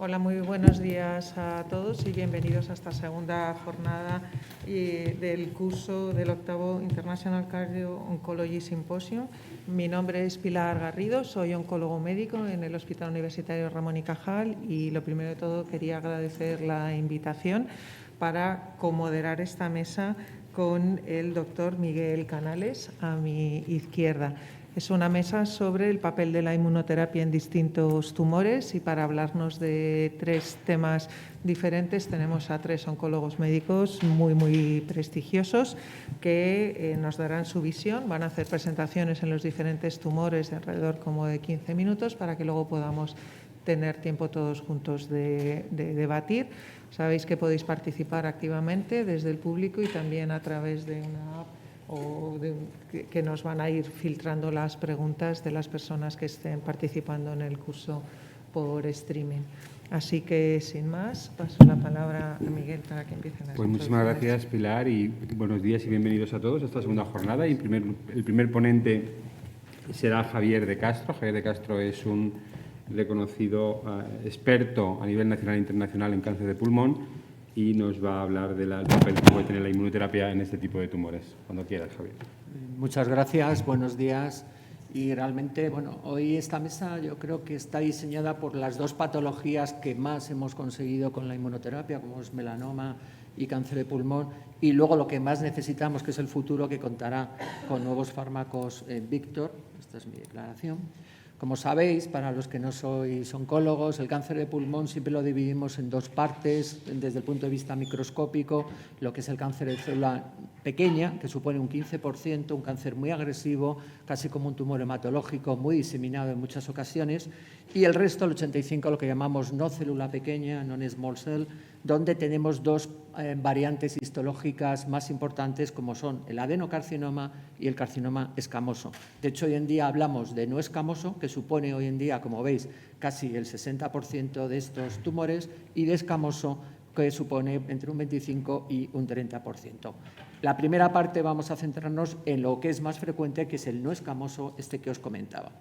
Hola, muy buenos días a todos y bienvenidos a esta segunda jornada del curso del octavo International Cardio Oncology Symposium. Mi nombre es Pilar Garrido, soy oncólogo médico en el Hospital Universitario Ramón y Cajal y lo primero de todo quería agradecer la invitación para comoderar esta mesa con el doctor Miguel Canales a mi izquierda. Es una mesa sobre el papel de la inmunoterapia en distintos tumores y para hablarnos de tres temas diferentes tenemos a tres oncólogos médicos muy prestigiosos que nos darán su visión. Van a hacer presentaciones en los diferentes tumores de alrededor como de 15 minutos para que luego podamos tener tiempo todos juntos de debatir. Sabéis que podéis participar activamente desde el público y también a través de una app que nos van a ir filtrando las preguntas de las personas que estén participando en el curso por streaming. Así que, sin más, paso la palabra a Miguel para que empiecen las Pues muchísimas gracias, Pilar, y buenos días y bienvenidos a todos a esta segunda jornada. Y el primer ponente será Javier de Castro. Javier de Castro es un reconocido experto a nivel nacional e internacional en cáncer de pulmón y nos va a hablar del papel que puede tener la inmunoterapia en este tipo de tumores. Cuando quieras, Javier. Muchas gracias, buenos días. Y realmente, hoy esta mesa yo creo que está diseñada por las dos patologías que más hemos conseguido con la inmunoterapia, como es melanoma y cáncer de pulmón, y luego lo que más necesitamos, que es el futuro, que contará con nuevos fármacos Víctor. Esta es mi declaración. Como sabéis, para los que no sois oncólogos, el cáncer de pulmón siempre lo dividimos en dos partes desde el punto de vista microscópico, lo que es el cáncer de célula pequeña, que supone un 15%, un cáncer muy agresivo, casi como un tumor hematológico, muy diseminado en muchas ocasiones, y el resto, el 85%, lo que llamamos no célula pequeña, non-small cell, donde tenemos dos variantes histológicas más importantes, como son el adenocarcinoma y el carcinoma escamoso. De hecho, hoy en día hablamos de no escamoso, que supone hoy en día, como veis, casi el 60% de estos tumores, y de escamoso, que supone entre un 25 y un 30%. La primera parte vamos a centrarnos en lo que es más frecuente, que es el no escamoso, que os comentaba.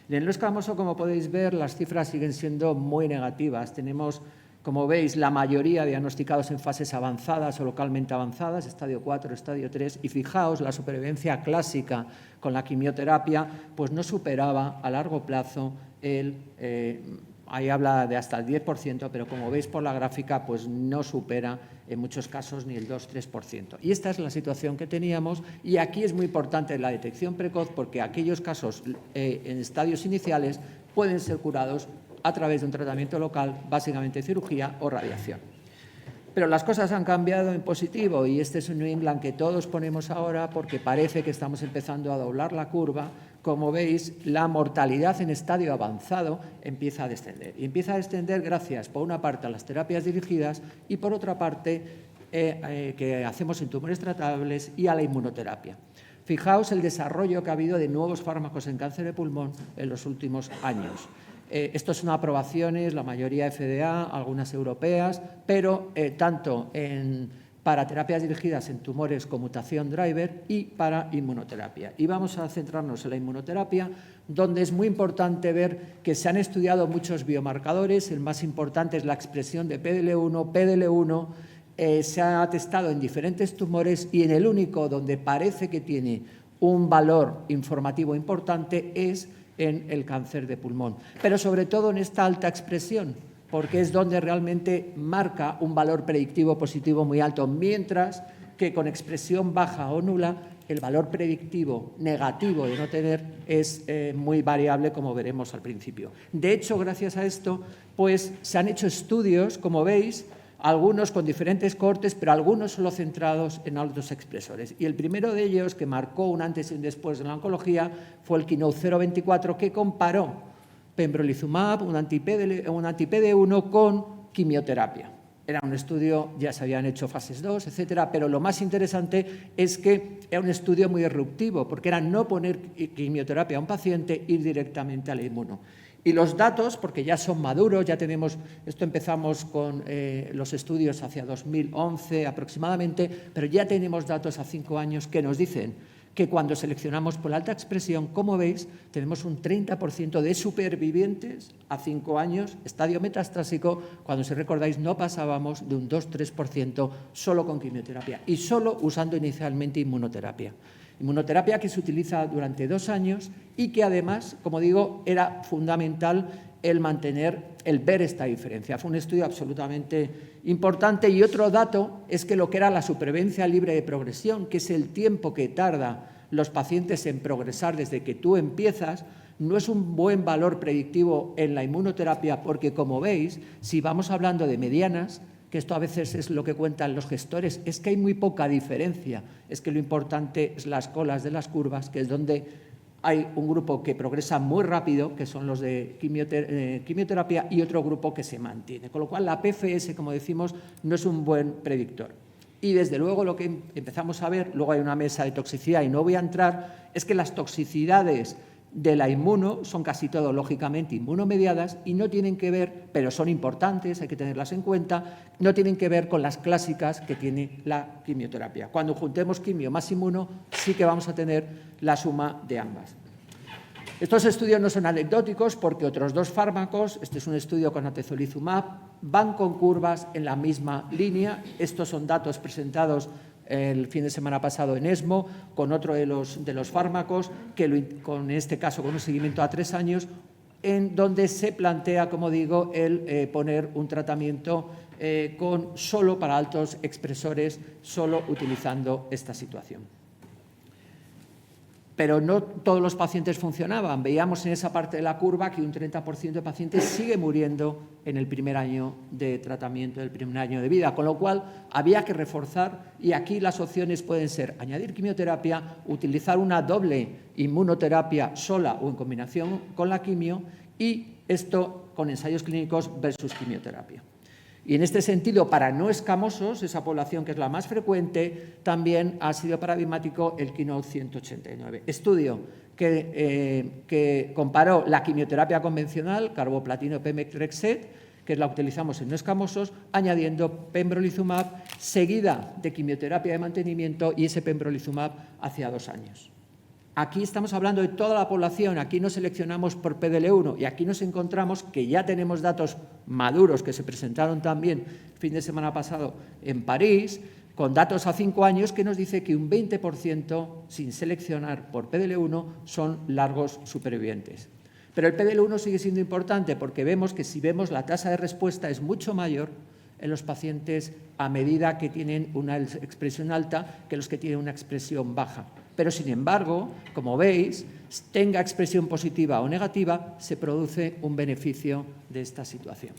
En el no escamoso, como podéis ver, las cifras siguen siendo muy negativas. Tenemos, como veis, la mayoría diagnosticados en fases avanzadas o localmente avanzadas, estadio 4, estadio 3, y fijaos, la supervivencia clásica con la quimioterapia pues no superaba a largo plazo ahí habla de hasta el 10%, pero como veis por la gráfica, pues no supera en muchos casos ni el 2-3%. Y esta es la situación que teníamos, y aquí es muy importante la detección precoz, porque aquellos casos en estadios iniciales pueden ser curados a través de un tratamiento local, básicamente cirugía o radiación. Pero las cosas han cambiado en positivo, y este es un New England que todos ponemos ahora porque parece que estamos empezando a doblar la curva. Como veis, la mortalidad en estadio avanzado empieza a descender. Y empieza a descender gracias, por una parte, a las terapias dirigidas y, por otra parte, que hacemos en tumores tratables y a la inmunoterapia. Fijaos el desarrollo que ha habido de nuevos fármacos en cáncer de pulmón en los últimos años. Estos son aprobaciones, la mayoría FDA, algunas europeas, pero tanto para terapias dirigidas en tumores con mutación driver y para inmunoterapia. Y vamos a centrarnos en la inmunoterapia, donde es muy importante ver que se han estudiado muchos biomarcadores. El más importante es la expresión de PDL1, PDL1, se ha testado en diferentes tumores, y en el único donde parece que tiene un valor informativo importante es en el cáncer de pulmón, pero sobre todo en esta alta expresión, porque es donde realmente marca un valor predictivo positivo muy alto, mientras que con expresión baja o nula el valor predictivo negativo de no tener es muy variable, como veremos al principio. De hecho, gracias a esto, pues se han hecho estudios, como veis, algunos con diferentes cortes, pero algunos solo centrados en altos expresores. Y el primero de ellos, que marcó un antes y un después en la oncología, fue el KEYNOTE-024, que comparó pembrolizumab, un anti-PD1, con quimioterapia. Era un estudio, ya se habían hecho fases 2, etcétera, pero lo más interesante es que era un estudio muy disruptivo, porque era no poner quimioterapia a un paciente, ir directamente al inmuno. Y los datos, porque ya son maduros, ya tenemos, esto empezamos con los estudios hacia 2011 aproximadamente, pero ya tenemos datos a 5 años que nos dicen que cuando seleccionamos por alta expresión, como veis, tenemos un 30% de supervivientes a 5 años, estadio metastásico, cuando si recordáis no pasábamos de un 2-3% solo con quimioterapia y solo usando inicialmente inmunoterapia. Inmunoterapia que se utiliza durante 2 años y que además, como digo, era fundamental el ver esta diferencia. Fue un estudio absolutamente importante. Y otro dato es que lo que era la supervivencia libre de progresión, que es el tiempo que tarda los pacientes en progresar desde que tú empiezas, no es un buen valor predictivo en la inmunoterapia porque, como veis, si vamos hablando de medianas, que esto a veces es lo que cuentan los gestores, es que hay muy poca diferencia. Es que lo importante es las colas de las curvas, que es donde hay un grupo que progresa muy rápido, que son los de quimioterapia, y otro grupo que se mantiene. Con lo cual, la PFS, como decimos, no es un buen predictor. Y, desde luego, lo que empezamos a ver, luego hay una mesa de toxicidad y no voy a entrar, es que las toxicidades de la inmuno son casi todo, lógicamente, inmunomediadas y no tienen que ver, pero son importantes, hay que tenerlas en cuenta, no tienen que ver con las clásicas que tiene la quimioterapia. Cuando juntemos quimio más inmuno, sí que vamos a tener la suma de ambas. Estos estudios no son anecdóticos porque otros 2 fármacos, este es un estudio con atezolizumab, van con curvas en la misma línea. Estos son datos presentados el fin de semana pasado en ESMO, con otro de los fármacos, en este caso con un seguimiento a 3 años, en donde se plantea, como digo, el poner un tratamiento solo para altos expresores, solo utilizando esta situación. Pero no todos los pacientes funcionaban. Veíamos en esa parte de la curva que un 30% de pacientes sigue muriendo en el primer año de tratamiento, el primer año de vida, con lo cual había que reforzar, y aquí las opciones pueden ser añadir quimioterapia, utilizar una doble inmunoterapia sola o en combinación con la quimio, y esto con ensayos clínicos versus quimioterapia. Y en este sentido, para no escamosos, esa población que es la más frecuente, también ha sido paradigmático el Keynote 189. Estudio que comparó la quimioterapia convencional, carboplatino pemetrexed, que es la que utilizamos en no escamosos, añadiendo pembrolizumab, seguida de quimioterapia de mantenimiento, y ese pembrolizumab hacia 2 años. Aquí estamos hablando de toda la población, aquí no seleccionamos por PDL1 y aquí nos encontramos que ya tenemos datos maduros que se presentaron también el fin de semana pasado en París, con datos a 5 años que nos dice que un 20% sin seleccionar por PDL1 son largos supervivientes. Pero el PDL1 sigue siendo importante porque vemos que si vemos la tasa de respuesta es mucho mayor en los pacientes a medida que tienen una expresión alta que los que tienen una expresión baja. Pero, sin embargo, como veis, tenga expresión positiva o negativa, se produce un beneficio de esta situación.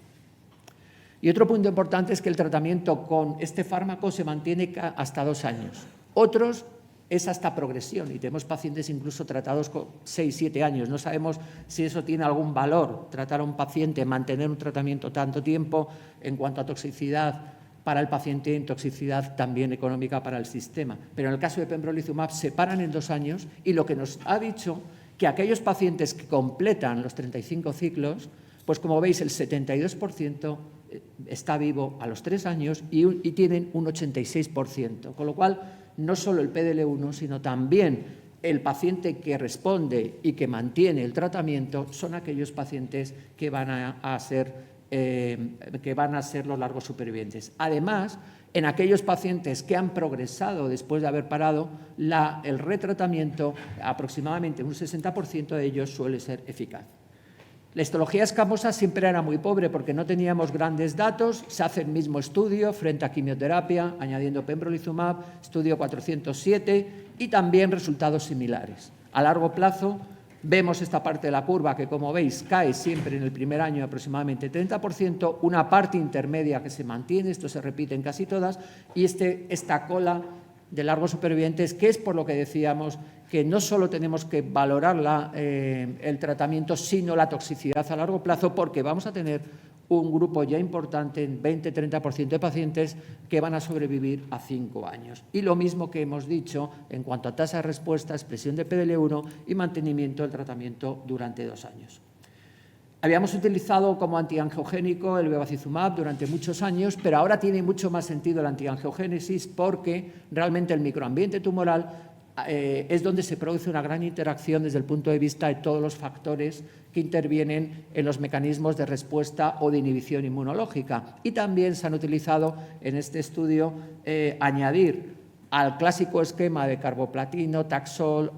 Y otro punto importante es que el tratamiento con este fármaco se mantiene hasta 2 años. Otros es hasta progresión y tenemos pacientes incluso tratados con 6-7 años. No sabemos si eso tiene algún valor, tratar a un paciente, mantener un tratamiento tanto tiempo en cuanto a toxicidad para el paciente, en toxicidad también económica para el sistema. Pero en el caso de pembrolizumab se paran en 2 años y lo que nos ha dicho que aquellos pacientes que completan los 35 ciclos, pues como veis el 72% está vivo a los 3 años y tienen un 86%, con lo cual no solo el PDL1, sino también el paciente que responde y que mantiene el tratamiento son aquellos pacientes que van a ser los largos supervivientes. Además, en aquellos pacientes que han progresado después de haber parado, el retratamiento, aproximadamente un 60% de ellos suele ser eficaz. La histología escamosa siempre era muy pobre porque no teníamos grandes datos. Se hace el mismo estudio frente a quimioterapia, añadiendo pembrolizumab, estudio 407, y también resultados similares. A largo plazo vemos esta parte de la curva que, como veis, cae siempre en el primer año aproximadamente 30%, una parte intermedia que se mantiene, esto se repite en casi todas, y esta cola de largos supervivientes, que es por lo que decíamos que no solo tenemos que valorar el tratamiento, sino la toxicidad a largo plazo, porque vamos a tener un grupo ya importante, en 20-30% de pacientes, que van a sobrevivir a 5 años. Y lo mismo que hemos dicho en cuanto a tasa de respuesta, expresión de PDL1 y mantenimiento del tratamiento durante 2 años. Habíamos utilizado como antiangiogénico el bevacizumab durante muchos años, pero ahora tiene mucho más sentido la antiangiogénesis porque realmente el microambiente tumoral es donde se produce una gran interacción desde el punto de vista de todos los factores que intervienen en los mecanismos de respuesta o de inhibición inmunológica. Y también se han utilizado en este estudio añadir al clásico esquema de carboplatino, Taxol,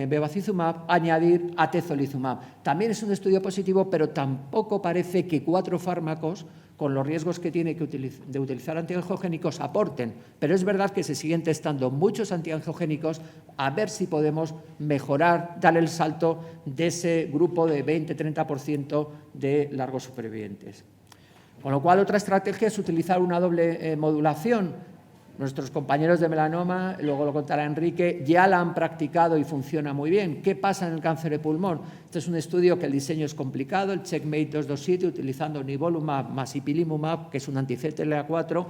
bevacizumab, añadir atezolizumab. También es un estudio positivo, pero tampoco parece que 4 fármacos, con los riesgos que tiene de utilizar antiangiogénicos, aporten. Pero es verdad que se siguen testando muchos antiangiogénicos a ver si podemos mejorar, dar el salto de ese grupo de 20-30% de largos supervivientes. Con lo cual, otra estrategia es utilizar una doble modulación. Nuestros compañeros de melanoma, luego lo contará Enrique, ya la han practicado y funciona muy bien. ¿Qué pasa en el cáncer de pulmón? Este es un estudio que el diseño es complicado, el CheckMate 227, utilizando nivolumab más ipilimumab, que es un anti-CTLA4,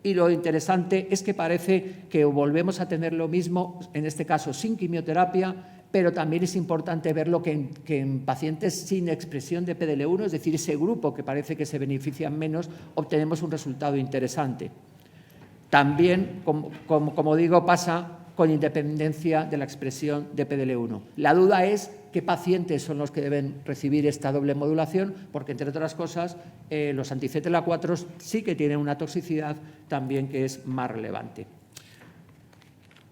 y lo interesante es que parece que volvemos a tener lo mismo, en este caso sin quimioterapia, pero también es importante verlo que en pacientes sin expresión de PDL1, es decir, ese grupo que parece que se benefician menos, obtenemos un resultado interesante. También, como digo, pasa con independencia de la expresión de PDL1. La duda es qué pacientes son los que deben recibir esta doble modulación, porque, entre otras cosas, los anti-CTLA4 sí que tienen una toxicidad también que es más relevante.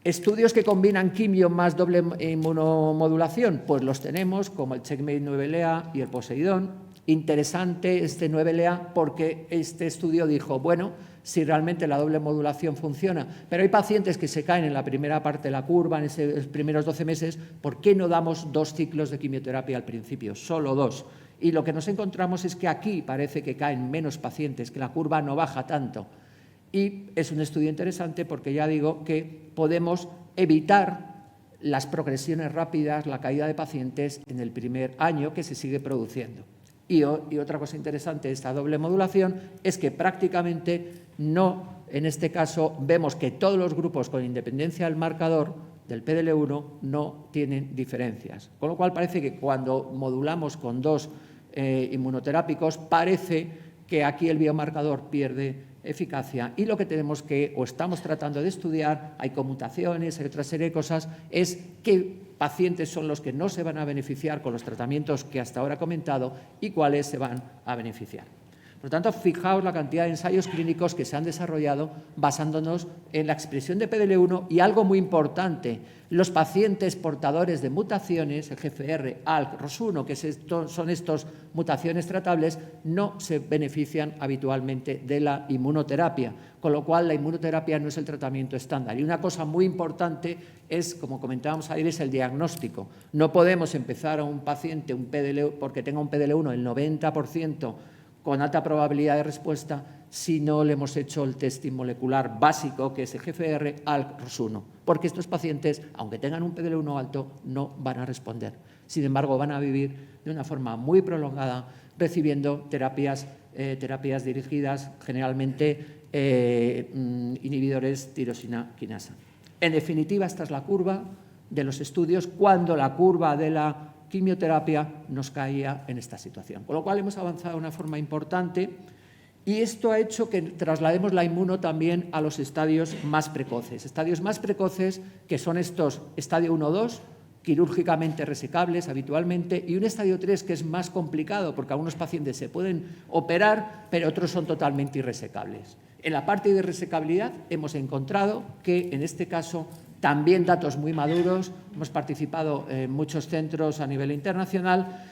¿Estudios que combinan quimio más doble inmunomodulación? Pues los tenemos, como el CheckMate 9LA y el Poseidón. Interesante este 9LA porque este estudio dijo, bueno, si realmente la doble modulación funciona, pero hay pacientes que se caen en la primera parte de la curva, en esos primeros 12 meses, ¿por qué no damos 2 ciclos de quimioterapia al principio? Solo 2. Y lo que nos encontramos es que aquí parece que caen menos pacientes, que la curva no baja tanto. Y es un estudio interesante porque ya digo que podemos evitar las progresiones rápidas, la caída de pacientes en el primer año que se sigue produciendo. Y otra cosa interesante de esta doble modulación es que prácticamente no, en este caso, vemos que todos los grupos con independencia del marcador del PDL1 no tienen diferencias. Con lo cual parece que cuando modulamos con 2 inmunoterápicos, parece que aquí el biomarcador pierde eficacia y lo que tenemos que, o estamos tratando de estudiar, hay conmutaciones, hay otra serie de cosas, es qué pacientes son los que no se van a beneficiar con los tratamientos que hasta ahora he comentado y cuáles se van a beneficiar. Por lo tanto, fijaos la cantidad de ensayos clínicos que se han desarrollado basándonos en la expresión de PDL1 y algo muy importante, los pacientes portadores de mutaciones, el GFR, ALK, ROS1, que son estas mutaciones tratables, no se benefician habitualmente de la inmunoterapia, con lo cual la inmunoterapia no es el tratamiento estándar. Y una cosa muy importante es, como comentábamos ayer, es el diagnóstico. No podemos empezar a un paciente porque tenga un PDL1 el 90%, con alta probabilidad de respuesta si no le hemos hecho el testing molecular básico, que es el GFR, ALK, ROS1, porque estos pacientes, aunque tengan un PDL1 alto, no van a responder. Sin embargo, van a vivir de una forma muy prolongada recibiendo terapias dirigidas, generalmente inhibidores tirosina quinasa. En definitiva, esta es la curva de los estudios cuando la curva de la quimioterapia nos caía en esta situación. Con lo cual hemos avanzado de una forma importante y esto ha hecho que traslademos la inmuno también a los estadios más precoces. Estadios más precoces que son estos estadio 1-2, quirúrgicamente resecables habitualmente, y un estadio 3 que es más complicado porque algunos pacientes se pueden operar, pero otros son totalmente irresecables. En la parte de resecabilidad hemos encontrado que en este caso también datos muy maduros, hemos participado en muchos centros a nivel internacional,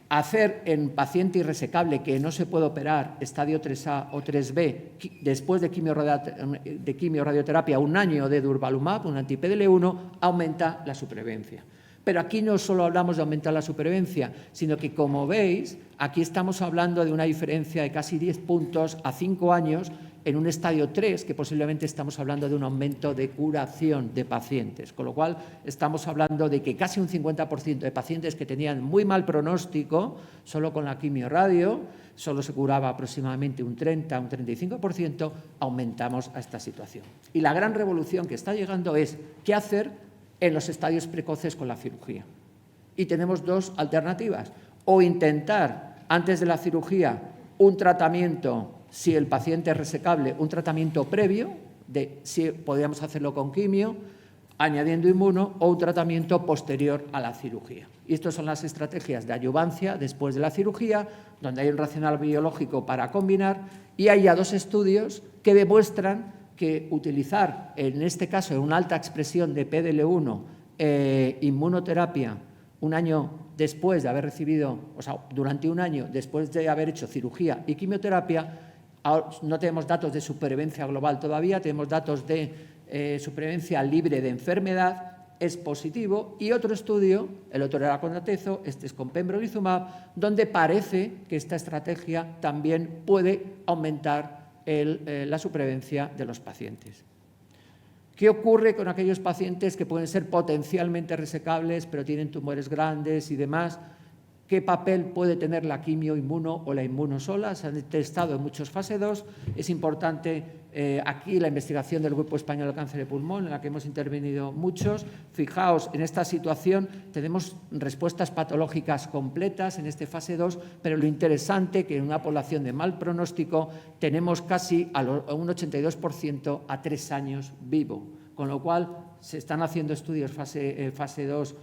hacer en paciente irresecable que no se puede operar estadio 3A o 3B después de quimioradioterapia 1 año de durvalumab, un anti-PDL1, aumenta la supervivencia. Pero aquí no solo hablamos de aumentar la supervivencia, sino que, como veis, aquí estamos hablando de una diferencia de casi 10 puntos a 5 años en un estadio 3, que posiblemente estamos hablando de un aumento de curación de pacientes, con lo cual estamos hablando de que casi un 50% de pacientes que tenían muy mal pronóstico, solo con la quimioradio, solo se curaba aproximadamente un 30, un 35%, aumentamos a esta situación. Y la gran revolución que está llegando es qué hacer en los estadios precoces con la cirugía. Y tenemos 2 alternativas, o intentar antes de la cirugía un tratamiento, si el paciente es resecable, un tratamiento previo, de si podríamos hacerlo con quimio, añadiendo inmuno o un tratamiento posterior a la cirugía. Y estas son las estrategias de adyuvancia después de la cirugía, donde hay un racional biológico para combinar, y hay ya 2 estudios que demuestran que utilizar, en este caso, en una alta expresión de PDL1, inmunoterapia un año después de haber recibido, o sea, durante un año después de haber hecho cirugía y quimioterapia, no tenemos datos de supervivencia global todavía, tenemos datos de supervivencia libre de enfermedad, es positivo. Y otro estudio, el otro era con atezo, este es con pembrolizumab, donde parece que esta estrategia también puede aumentar la supervivencia de los pacientes. ¿Qué ocurre con aquellos pacientes que pueden ser potencialmente resecables, pero tienen tumores grandes y demás? ¿Qué papel puede tener la quimio-inmuno o la inmuno sola? Se han testado en muchos fase 2. Es importante aquí la investigación del Grupo Español de Cáncer de Pulmón, en la que hemos intervenido muchos. Fijaos, en esta situación tenemos respuestas patológicas completas en este fase 2, pero lo interesante que en una población de mal pronóstico tenemos casi a un 82% a 3 años vivo, con lo cual se están haciendo estudios fase 2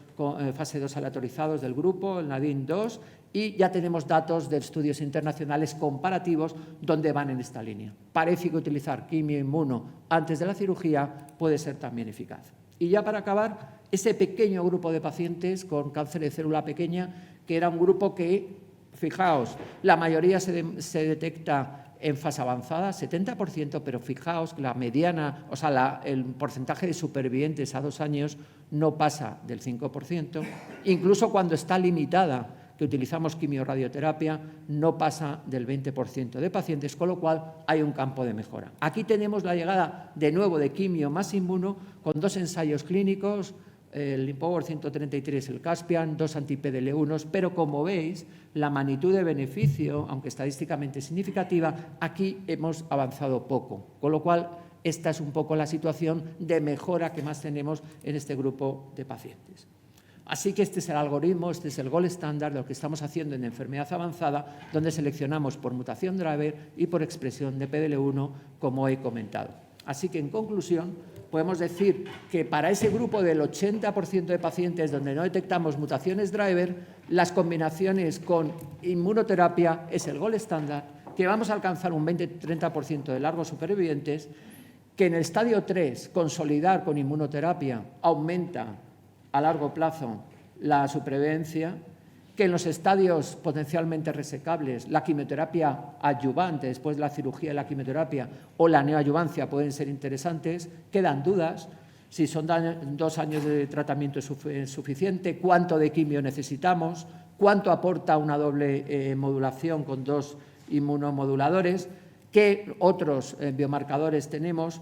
aleatorizados del grupo, el NADIN-2, y ya tenemos datos de estudios internacionales comparativos donde van en esta línea. Parece que utilizar quimio-inmuno antes de la cirugía puede ser también eficaz. Y ya para acabar, ese pequeño grupo de pacientes con cáncer de célula pequeña, que era un grupo que, fijaos, la mayoría se detecta en fase avanzada, 70%, pero fijaos que la mediana, o sea, el porcentaje de supervivientes a 2 años no pasa del 5%, incluso cuando está limitada, que utilizamos quimiorradioterapia, no pasa del 20% de pacientes, con lo cual hay un campo de mejora. Aquí tenemos la llegada de nuevo de quimio más inmuno con 2 ensayos clínicos, el Empower 133, el Caspian, 2 anti-PDL1, pero como veis, la magnitud de beneficio, aunque estadísticamente significativa, aquí hemos avanzado poco, con lo cual esta es un poco la situación de mejora que más tenemos en este grupo de pacientes. Así que este es el algoritmo, este es el gold estándar de lo que estamos haciendo en enfermedad avanzada, donde seleccionamos por mutación driver y por expresión de PDL1, como he comentado. Así que, en conclusión, podemos decir que para ese grupo del 80% de pacientes donde no detectamos mutaciones driver, las combinaciones con inmunoterapia es el gold estándar, que vamos a alcanzar un 20-30% de largos supervivientes, que en el estadio 3 consolidar con inmunoterapia aumenta a largo plazo la supervivencia, que en los estadios potencialmente resecables la quimioterapia adyuvante después de la cirugía y la quimioterapia o la neoadyuvancia pueden ser interesantes. Quedan dudas si son 2 años de tratamiento es suficiente, cuánto de quimio necesitamos, cuánto aporta una doble modulación con 2 inmunomoduladores, qué otros biomarcadores tenemos.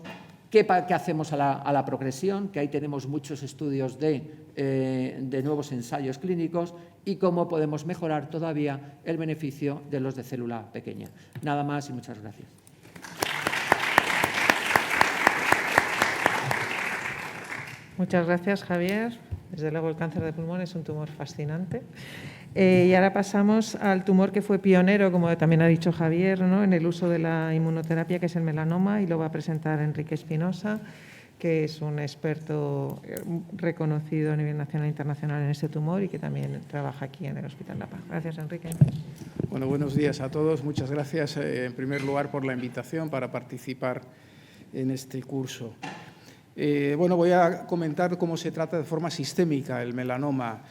¿Qué hacemos a la progresión? Que ahí tenemos muchos estudios de nuevos ensayos clínicos y cómo podemos mejorar todavía el beneficio de los de célula pequeña. Nada más y muchas gracias. Muchas gracias, Javier. Desde luego el cáncer de pulmón es un tumor fascinante. Y ahora pasamos al tumor que fue pionero, como también ha dicho Javier, ¿no?, en el uso de la inmunoterapia, que es el melanoma, y lo va a presentar Enrique Espinosa, que es un experto reconocido a nivel nacional e internacional en este tumor y que también trabaja aquí en el Hospital La Paz. Gracias, Enrique. Bueno, buenos días a todos. Muchas gracias, en primer lugar, por la invitación para participar en este curso. Bueno, voy a comentar cómo se trata de forma sistémica el melanoma.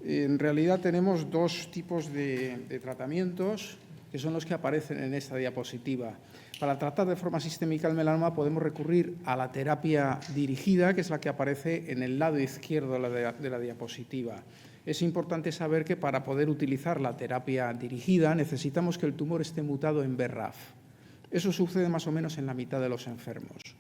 En realidad tenemos 2 tipos de tratamientos que son los que aparecen en esta diapositiva. Para tratar de forma sistémica el melanoma podemos recurrir a la terapia dirigida, que es la que aparece en el lado izquierdo de la diapositiva. Es importante saber que para poder utilizar la terapia dirigida necesitamos que el tumor esté mutado en BRAF. Eso sucede más o menos en la mitad de los enfermos.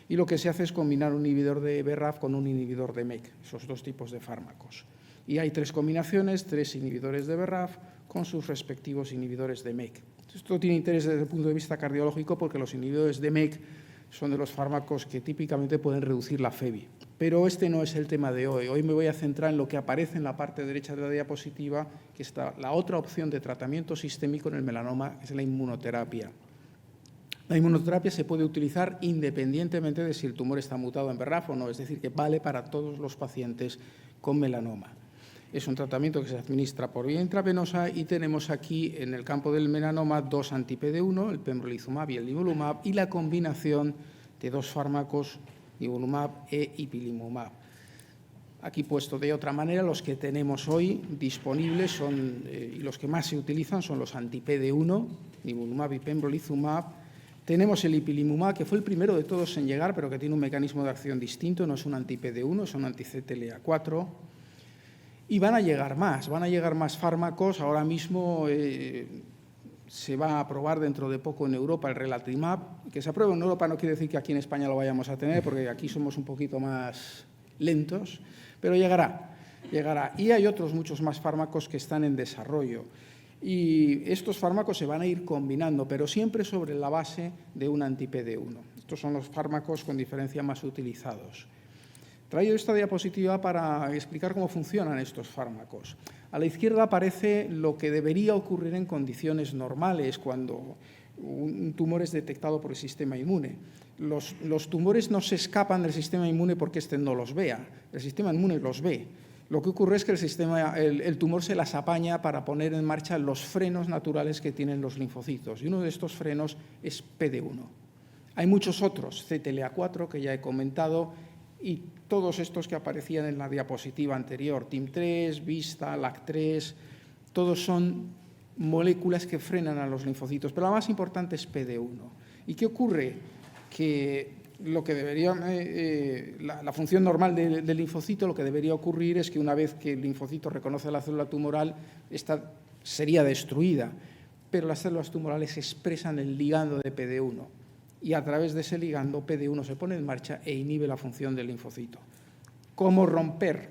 Y lo que se hace es combinar un inhibidor de BRAF con un inhibidor de MEK, esos 2 tipos de fármacos. Y hay 3 combinaciones, 3 inhibidores de BRAF con sus respectivos inhibidores de MEK. Esto tiene interés desde el punto de vista cardiológico porque los inhibidores de MEK son de los fármacos que típicamente pueden reducir la FEBI. Pero este no es el tema de hoy. Hoy me voy a centrar en lo que aparece en la parte derecha de la diapositiva, que está la otra opción de tratamiento sistémico en el melanoma, que es la inmunoterapia. La inmunoterapia se puede utilizar independientemente de si el tumor está mutado en BRAF o no, es decir, que vale para todos los pacientes con melanoma. Es un tratamiento que se administra por vía intravenosa y tenemos aquí en el campo del melanoma dos anti-PD1, el pembrolizumab y el nivolumab, y la combinación de dos fármacos, nivolumab e ipilimumab. Aquí puesto de otra manera, los que tenemos hoy disponibles son, y los que más se utilizan son los anti-PD1, nivolumab y pembrolizumab. Tenemos el ipilimumab, que fue el primero de todos en llegar, pero que tiene un mecanismo de acción distinto, no es un anti-PD1, es un anti-CTLA4. Y van a llegar más fármacos. Ahora mismo se va a aprobar dentro de poco en Europa el relatimab. Que se apruebe en Europa no quiere decir que aquí en España lo vayamos a tener, porque aquí somos un poquito más lentos, pero llegará. Y hay otros muchos más fármacos que están en desarrollo. Y estos fármacos se van a ir combinando, pero siempre sobre la base de un anti-PD1. Estos son los fármacos con diferencia más utilizados. Traigo esta diapositiva para explicar cómo funcionan estos fármacos. A la izquierda aparece lo que debería ocurrir en condiciones normales cuando un tumor es detectado por el sistema inmune. Los tumores no se escapan del sistema inmune porque éste no los vea, el sistema inmune los ve. Lo que ocurre es que el tumor se las apaña para poner en marcha los frenos naturales que tienen los linfocitos, y uno de estos frenos es PD1. Hay muchos otros, CTLA4, que ya he comentado, y todos estos que aparecían en la diapositiva anterior, TIM3, VISTA, LAC3, todos son moléculas que frenan a los linfocitos, pero la más importante es PD1. ¿Y qué ocurre? Que lo que debería, la función normal del linfocito, lo que debería ocurrir es que una vez que el linfocito reconoce la célula tumoral, esta sería destruida, pero las células tumorales expresan el ligando de PD1 y a través de ese ligando PD1 se pone en marcha e inhibe la función del linfocito. ¿Cómo romper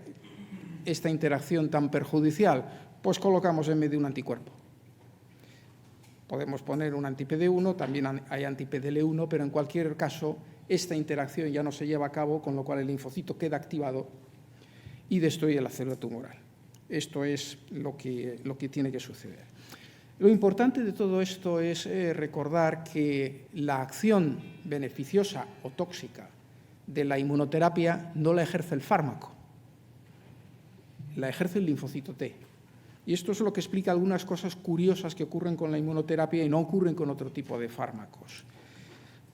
esta interacción tan perjudicial? Pues colocamos en medio un anticuerpo. Podemos poner un anti-PD1, también hay anti-PDL1, pero en cualquier caso esta interacción ya no se lleva a cabo, con lo cual el linfocito queda activado y destruye la célula tumoral. Esto es lo que tiene que suceder. Lo importante de todo esto es recordar que la acción beneficiosa o tóxica de la inmunoterapia no la ejerce el fármaco, la ejerce el linfocito T. Y esto es lo que explica algunas cosas curiosas que ocurren con la inmunoterapia y no ocurren con otro tipo de fármacos.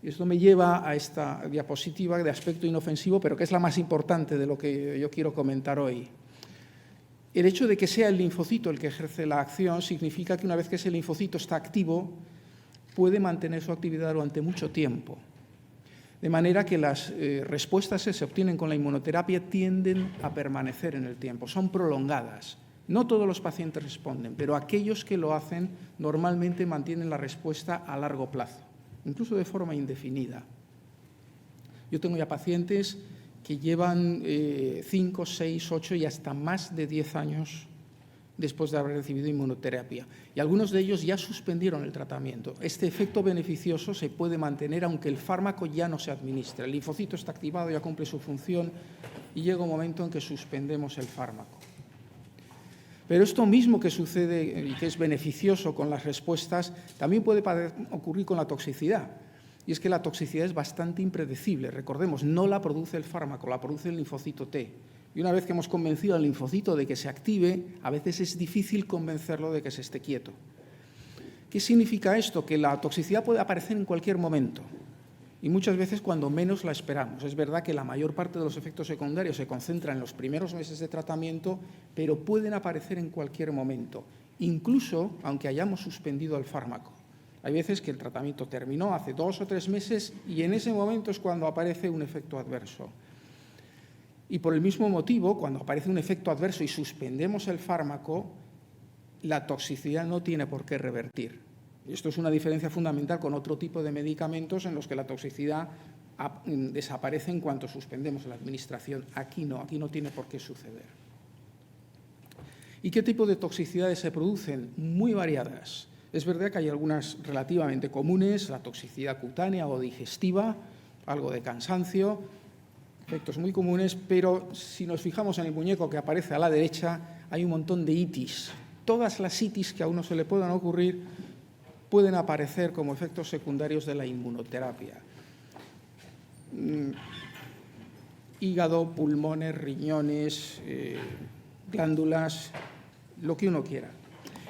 Y esto me lleva a esta diapositiva de aspecto inofensivo, pero que es la más importante de lo que yo quiero comentar hoy. El hecho de que sea el linfocito el que ejerce la acción significa que una vez que ese linfocito está activo, puede mantener su actividad durante mucho tiempo. De manera que las respuestas que se obtienen con la inmunoterapia tienden a permanecer en el tiempo, son prolongadas. No todos los pacientes responden, pero aquellos que lo hacen normalmente mantienen la respuesta a largo plazo, incluso de forma indefinida. Yo tengo ya pacientes que llevan 5, 6, 8 y hasta más de 10 años después de haber recibido inmunoterapia. Y algunos de ellos ya suspendieron el tratamiento. Este efecto beneficioso se puede mantener aunque el fármaco ya no se administre. El linfocito está activado, ya cumple su función y llega un momento en que suspendemos el fármaco. Pero esto mismo que sucede y que es beneficioso con las respuestas, también puede ocurrir con la toxicidad. Y es que la toxicidad es bastante impredecible. Recordemos, no la produce el fármaco, la produce el linfocito T. Y una vez que hemos convencido al linfocito de que se active, a veces es difícil convencerlo de que se esté quieto. ¿Qué significa esto? Que la toxicidad puede aparecer en cualquier momento y muchas veces cuando menos la esperamos. Es verdad que la mayor parte de los efectos secundarios se concentran en los primeros meses de tratamiento, pero pueden aparecer en cualquier momento, incluso aunque hayamos suspendido el fármaco. Hay veces que el tratamiento terminó hace 2 o 3 meses y en ese momento es cuando aparece un efecto adverso. Y por el mismo motivo, cuando aparece un efecto adverso y suspendemos el fármaco, la toxicidad no tiene por qué revertir. Y esto es una diferencia fundamental con otro tipo de medicamentos en los que la toxicidad desaparece en cuanto suspendemos la administración. Aquí no tiene por qué suceder. ¿Y qué tipo de toxicidades se producen? Muy variadas. Es verdad que hay algunas relativamente comunes, la toxicidad cutánea o digestiva, algo de cansancio, efectos muy comunes, pero si nos fijamos en el muñeco que aparece a la derecha, hay un montón de itis. Todas las itis que a uno se le puedan ocurrir pueden aparecer como efectos secundarios de la inmunoterapia. Hígado, pulmones, riñones, glándulas, lo que uno quiera.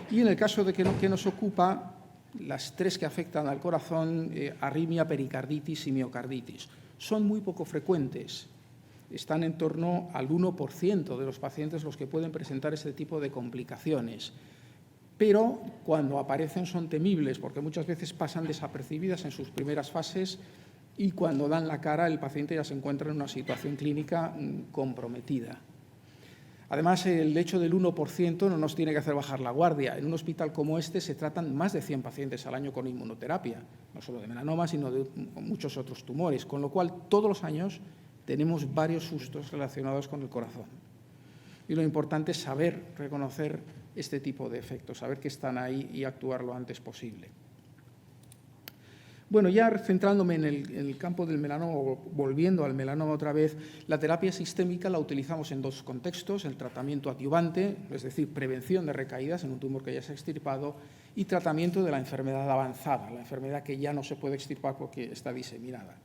Y en el caso de que nos ocupa, las tres que afectan al corazón, arritmia, pericarditis y miocarditis, son muy poco frecuentes. Están en torno al 1% de los pacientes los que pueden presentar este tipo de complicaciones. Pero cuando aparecen son temibles, porque muchas veces pasan desapercibidas en sus primeras fases y cuando dan la cara el paciente ya se encuentra en una situación clínica comprometida. Además, el hecho del 1% no nos tiene que hacer bajar la guardia. En un hospital como este se tratan más de 100 pacientes al año con inmunoterapia, no solo de melanoma, sino de muchos otros tumores, con lo cual todos los años tenemos varios sustos relacionados con el corazón. Y lo importante es saber reconocer este tipo de efectos, saber que están ahí y actuar lo antes posible. Bueno, ya centrándome en el campo del melanoma, o volviendo al melanoma otra vez, la terapia sistémica la utilizamos en dos contextos: el tratamiento adyuvante, es decir, prevención de recaídas en un tumor que ya se ha extirpado, y tratamiento de la enfermedad avanzada, la enfermedad que ya no se puede extirpar porque está diseminada.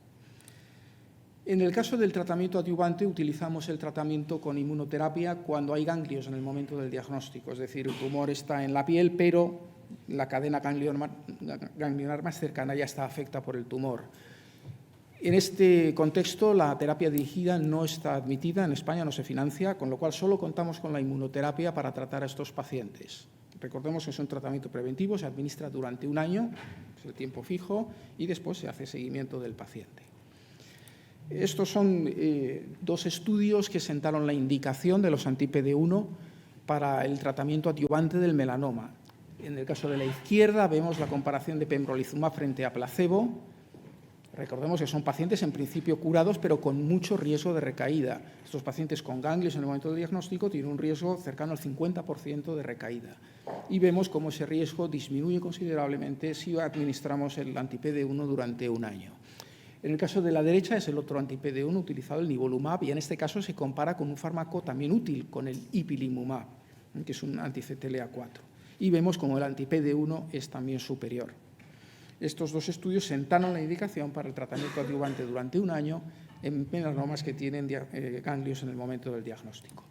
En el caso del tratamiento adyuvante utilizamos el tratamiento con inmunoterapia cuando hay ganglios en el momento del diagnóstico, es decir, el tumor está en la piel, pero la cadena ganglionar más cercana ya está afectada por el tumor. En este contexto, la terapia dirigida no está admitida, en España no se financia, con lo cual solo contamos con la inmunoterapia para tratar a estos pacientes. Recordemos que es un tratamiento preventivo, se administra durante un año, es el tiempo fijo, y después se hace seguimiento del paciente. Estos son dos estudios que sentaron la indicación de los anti-PD1 para el tratamiento adyuvante del melanoma. En el caso de la izquierda vemos la comparación de pembrolizumab frente a placebo. Recordemos que son pacientes en principio curados, pero con mucho riesgo de recaída. Estos pacientes con ganglios en el momento del diagnóstico tienen un riesgo cercano al 50% de recaída. Y vemos cómo ese riesgo disminuye considerablemente si administramos el anti-PD1 durante un año. En el caso de la derecha es el otro anti-PD1 utilizado, el nivolumab, y en este caso se compara con un fármaco también útil, con el ipilimumab, que es un anti-CTLA4. Y vemos como el anti-PD1 es también superior. Estos dos estudios sentaron la indicación para el tratamiento adyuvante durante un año en melanomas que tienen ganglios en el momento del diagnóstico.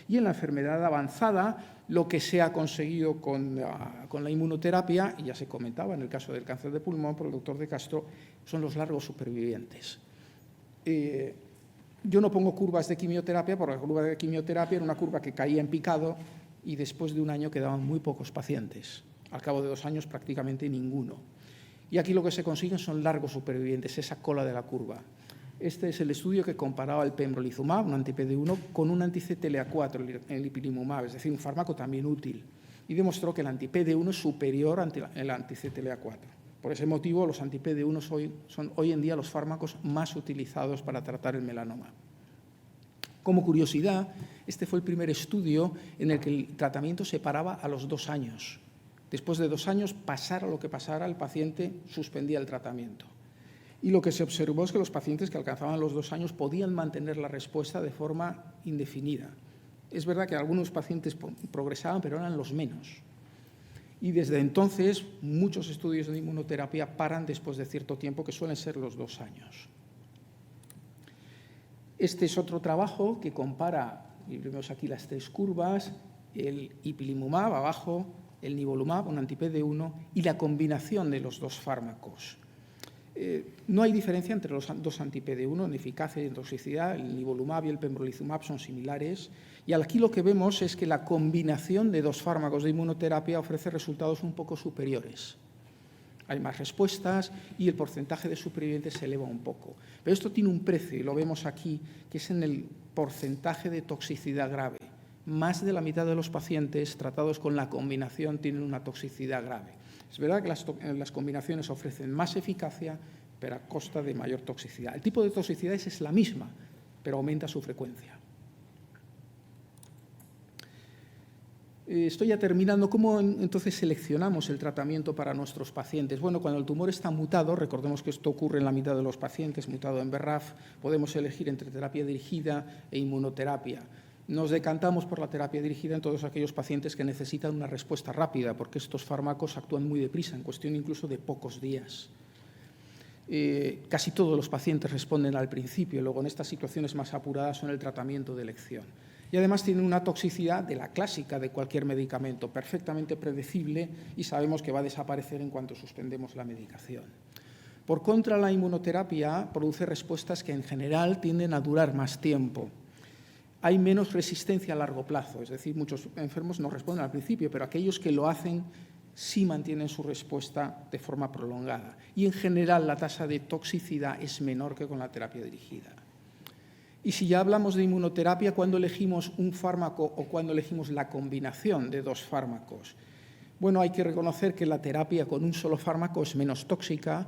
Y en la enfermedad avanzada, lo que se ha conseguido con la inmunoterapia, y ya se comentaba en el caso del cáncer de pulmón por el doctor De Castro, son los largos supervivientes. Yo no pongo curvas de quimioterapia, porque la curva de quimioterapia era una curva que caía en picado y después de un año quedaban muy pocos pacientes. Al cabo de 2 años prácticamente ninguno. Y aquí lo que se consiguen son largos supervivientes, esa cola de la curva. Este es el estudio que comparaba el pembrolizumab, un anti-PD1, con un anti-CTLA4, el ipilimumab, es decir, un fármaco también útil. Y demostró que el anti-PD1 es superior al anti-CTLA4. Por ese motivo, los anti-PD1 son hoy en día los fármacos más utilizados para tratar el melanoma. Como curiosidad, este fue el primer estudio en el que el tratamiento se paraba a los 2 años. Después de 2 años, pasara lo que pasara, el paciente suspendía el tratamiento. Y lo que se observó es que los pacientes que alcanzaban los 2 años podían mantener la respuesta de forma indefinida. Es verdad que algunos pacientes progresaban, pero eran los menos. Y desde entonces, muchos estudios de inmunoterapia paran después de cierto tiempo, que suelen ser los 2 años. Este es otro trabajo que compara, y vemos aquí las 3 curvas, el ipilimumab abajo, el nivolumab, un anti-PD1, y la combinación de los 2 fármacos. No hay diferencia entre los 2 anti-PD1 en eficacia y en toxicidad. El nivolumab y el pembrolizumab son similares. Y aquí lo que vemos es que la combinación de 2 fármacos de inmunoterapia ofrece resultados un poco superiores. Hay más respuestas y el porcentaje de supervivientes se eleva un poco. Pero esto tiene un precio, y lo vemos aquí, que es en el porcentaje de toxicidad grave. Más de la mitad de los pacientes tratados con la combinación tienen una toxicidad grave. Es verdad que las combinaciones ofrecen más eficacia, pero a costa de mayor toxicidad. El tipo de toxicidad es la misma, pero aumenta su frecuencia. Estoy ya terminando. ¿Cómo entonces seleccionamos el tratamiento para nuestros pacientes? Bueno, cuando el tumor está mutado, recordemos que esto ocurre en la mitad de los pacientes, mutado en BRAF, podemos elegir entre terapia dirigida e inmunoterapia. Nos decantamos por la terapia dirigida en todos aquellos pacientes que necesitan una respuesta rápida, porque estos fármacos actúan muy deprisa, en cuestión incluso de pocos días. Casi todos los pacientes responden al principio, luego en estas situaciones más apuradas son el tratamiento de elección. Y además tienen una toxicidad de la clásica de cualquier medicamento, perfectamente predecible, y sabemos que va a desaparecer en cuanto suspendemos la medicación. Por contra, la inmunoterapia produce respuestas que en general tienden a durar más tiempo. Hay menos resistencia a largo plazo, es decir, muchos enfermos no responden al principio, pero aquellos que lo hacen sí mantienen su respuesta de forma prolongada. Y en general la tasa de toxicidad es menor que con la terapia dirigida. Y si ya hablamos de inmunoterapia, ¿cuándo elegimos un fármaco o cuándo elegimos la combinación de dos fármacos? Bueno, hay que reconocer que la terapia con un solo fármaco es menos tóxica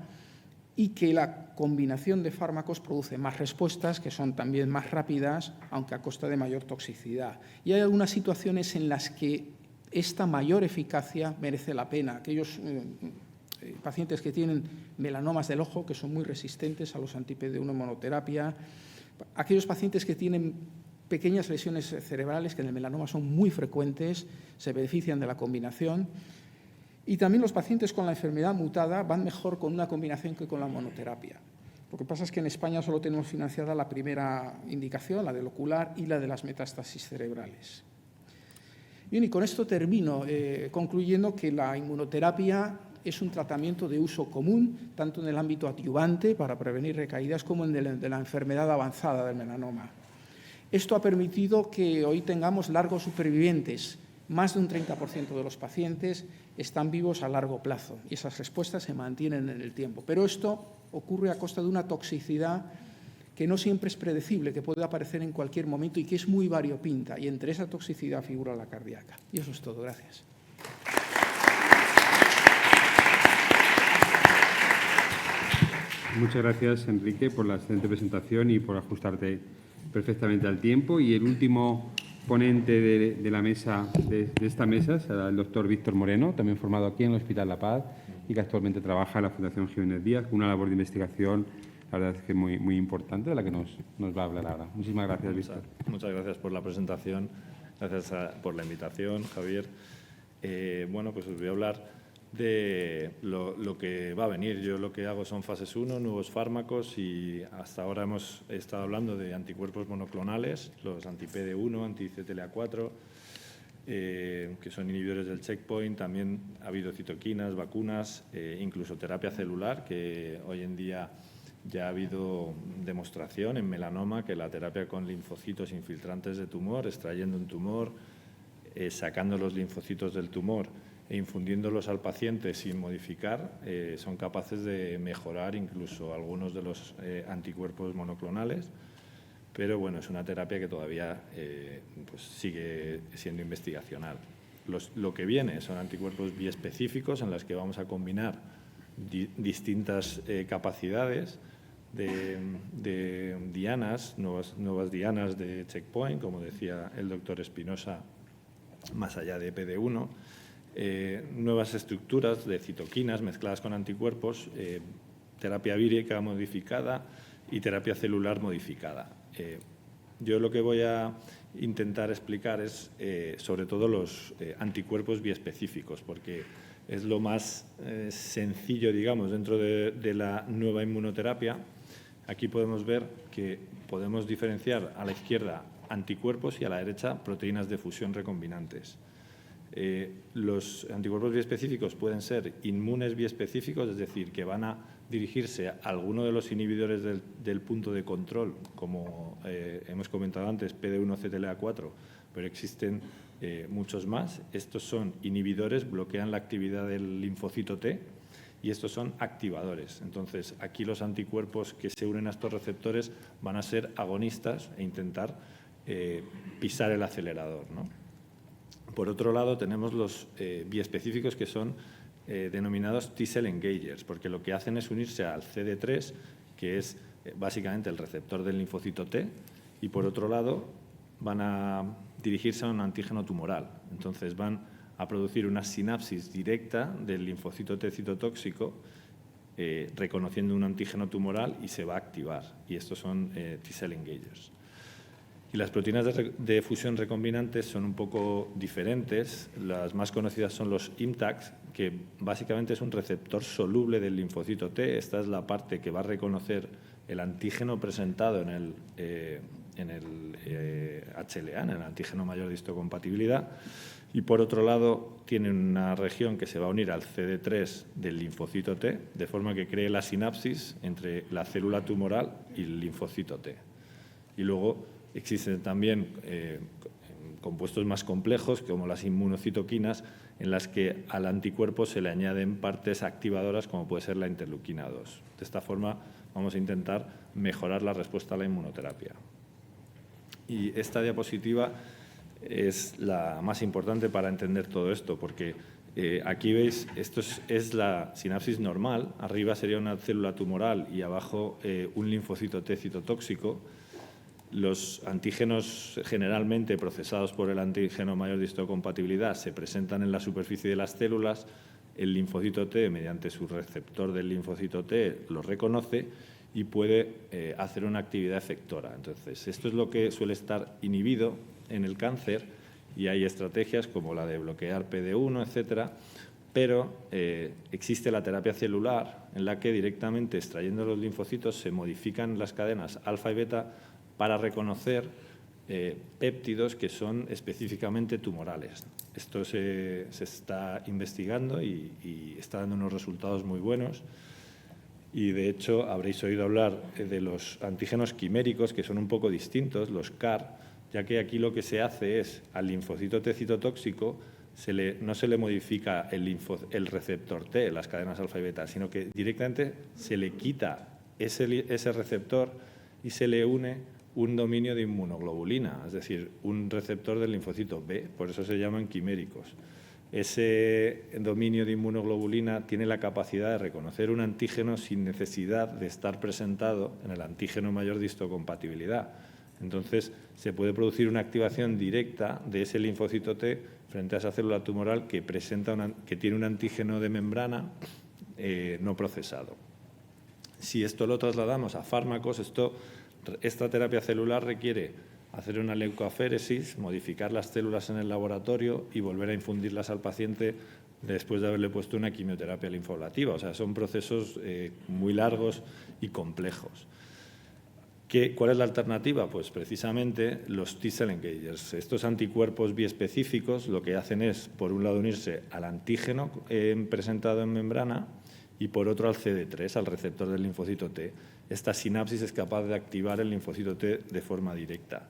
y que la combinación de fármacos produce más respuestas, que son también más rápidas, aunque a costa de mayor toxicidad. Y hay algunas situaciones en las que esta mayor eficacia merece la pena. Aquellos pacientes que tienen melanomas del ojo, que son muy resistentes a los anti-PD1 monoterapia, aquellos pacientes que tienen pequeñas lesiones cerebrales, que en el melanoma son muy frecuentes, se benefician de la combinación. Y también los pacientes con la enfermedad mutada van mejor con una combinación que con la monoterapia. Lo que pasa es que en España solo tenemos financiada la primera indicación, la del ocular y la de las metástasis cerebrales. Bien, y con esto termino, concluyendo que la inmunoterapia es un tratamiento de uso común, tanto en el ámbito adyuvante, para prevenir recaídas, como en el de la enfermedad avanzada del melanoma. Esto ha permitido que hoy tengamos largos supervivientes. Más de un 30% de los pacientes están vivos a largo plazo y esas respuestas se mantienen en el tiempo. Pero esto ocurre a costa de una toxicidad que no siempre es predecible, que puede aparecer en cualquier momento y que es muy variopinta. Y entre esa toxicidad figura la cardíaca. Y eso es todo. Gracias. Muchas gracias, Enrique, por la excelente presentación y por ajustarte perfectamente al tiempo. Y el último ponente de la mesa, de esta mesa, será el doctor Víctor Moreno, también formado aquí en el Hospital La Paz y que actualmente trabaja en la Fundación Jiménez Díaz, con una labor de investigación, la verdad es que muy importante, de la que nos va a hablar ahora. Muchísimas gracias, Víctor. Muchas gracias por la presentación, gracias por la invitación, Javier. Bueno, pues os voy a hablar de lo que va a venir. Yo lo que hago son fases 1, nuevos fármacos, y hasta ahora hemos estado hablando de anticuerpos monoclonales, los anti-PD1, anti-CTLA4, que son inhibidores del checkpoint. También ha habido citoquinas, vacunas, incluso terapia celular, que hoy en día ya ha habido demostración en melanoma que la terapia con linfocitos infiltrantes de tumor, extrayendo un tumor, sacando los linfocitos del tumor e infundiéndolos al paciente sin modificar, son capaces de mejorar incluso algunos de los anticuerpos monoclonales. Pero bueno, es una terapia que todavía pues sigue siendo investigacional. Lo que viene son anticuerpos biespecíficos en las que vamos a combinar distintas capacidades de dianas, nuevas dianas de checkpoint, como decía el doctor Espinosa, más allá de PD1, nuevas estructuras de citoquinas mezcladas con anticuerpos, terapia vírica modificada y terapia celular modificada. Yo lo que voy a intentar explicar es sobre todo los anticuerpos biespecíficos, porque es lo más sencillo, digamos, dentro de la nueva inmunoterapia. Aquí podemos ver que podemos diferenciar a la izquierda anticuerpos y a la derecha proteínas de fusión recombinantes. Los anticuerpos biespecíficos pueden ser inmunes biespecíficos, es decir, que van a dirigirse a alguno de los inhibidores del punto de control, como hemos comentado antes, PD1, CTLA4, pero existen muchos más. Estos son inhibidores, bloquean la actividad del linfocito T, y estos son activadores. Entonces, aquí los anticuerpos que se unen a estos receptores van a ser agonistas e intentar pisar el acelerador, ¿no? Por otro lado, tenemos los biespecíficos, que son denominados T-cell engagers, porque lo que hacen es unirse al CD3, que es básicamente el receptor del linfocito T, y por otro lado van a dirigirse a un antígeno tumoral. Entonces van a producir una sinapsis directa del linfocito T citotóxico, reconociendo un antígeno tumoral, y se va a activar. Y estos son T-cell engagers. Y las proteínas de fusión recombinantes son un poco diferentes. Las más conocidas son los ImmTACs, que básicamente es un receptor soluble del linfocito T. Esta es la parte que va a reconocer el antígeno presentado en el HLA, en el antígeno mayor de histocompatibilidad. Y por otro lado, tiene una región que se va a unir al CD3 del linfocito T, de forma que cree la sinapsis entre la célula tumoral y el linfocito T. Y luego existen también compuestos más complejos, como las inmunocitoquinas, en las que al anticuerpo se le añaden partes activadoras, como puede ser la interleuquina 2. De esta forma, vamos a intentar mejorar la respuesta a la inmunoterapia. Y esta diapositiva es la más importante para entender todo esto, porque aquí veis, esto es la sinapsis normal. Arriba sería una célula tumoral y abajo un linfocito T citotóxico. Los antígenos generalmente procesados por el antígeno mayor de histocompatibilidad se presentan en la superficie de las células. El linfocito T, mediante su receptor del linfocito T, los reconoce y puede hacer una actividad efectora. Entonces, esto es lo que suele estar inhibido en el cáncer y hay estrategias como la de bloquear PD1, etcétera, pero existe la terapia celular en la que directamente extrayendo los linfocitos se modifican las cadenas alfa y beta para reconocer péptidos que son específicamente tumorales. Esto se está investigando y está dando unos resultados muy buenos. Y, de hecho, habréis oído hablar de los antígenos quiméricos, que son un poco distintos, los CAR, ya que aquí lo que se hace es, al linfocito T citotóxico, no se le modifica el receptor T, las cadenas alfa y beta, sino que directamente se le quita ese receptor y se le une un dominio de inmunoglobulina, es decir, un receptor del linfocito B, por eso se llaman quiméricos. Ese dominio de inmunoglobulina tiene la capacidad de reconocer un antígeno sin necesidad de estar presentado en el antígeno mayor de histocompatibilidad. Entonces, se puede producir una activación directa de ese linfocito T frente a esa célula tumoral que tiene un antígeno de membrana no procesado. Si esto lo trasladamos a fármacos, esta terapia celular requiere hacer una leucoaféresis, modificar las células en el laboratorio y volver a infundirlas al paciente después de haberle puesto una quimioterapia linfoablativa. O sea, son procesos muy largos y complejos. ¿Cuál es la alternativa? Pues precisamente los T-cell engagers. Estos anticuerpos biespecíficos lo que hacen es, por un lado, unirse al antígeno presentado en membrana y por otro al CD3, al receptor del linfocito T. Esta sinapsis es capaz de activar el linfocito T de forma directa.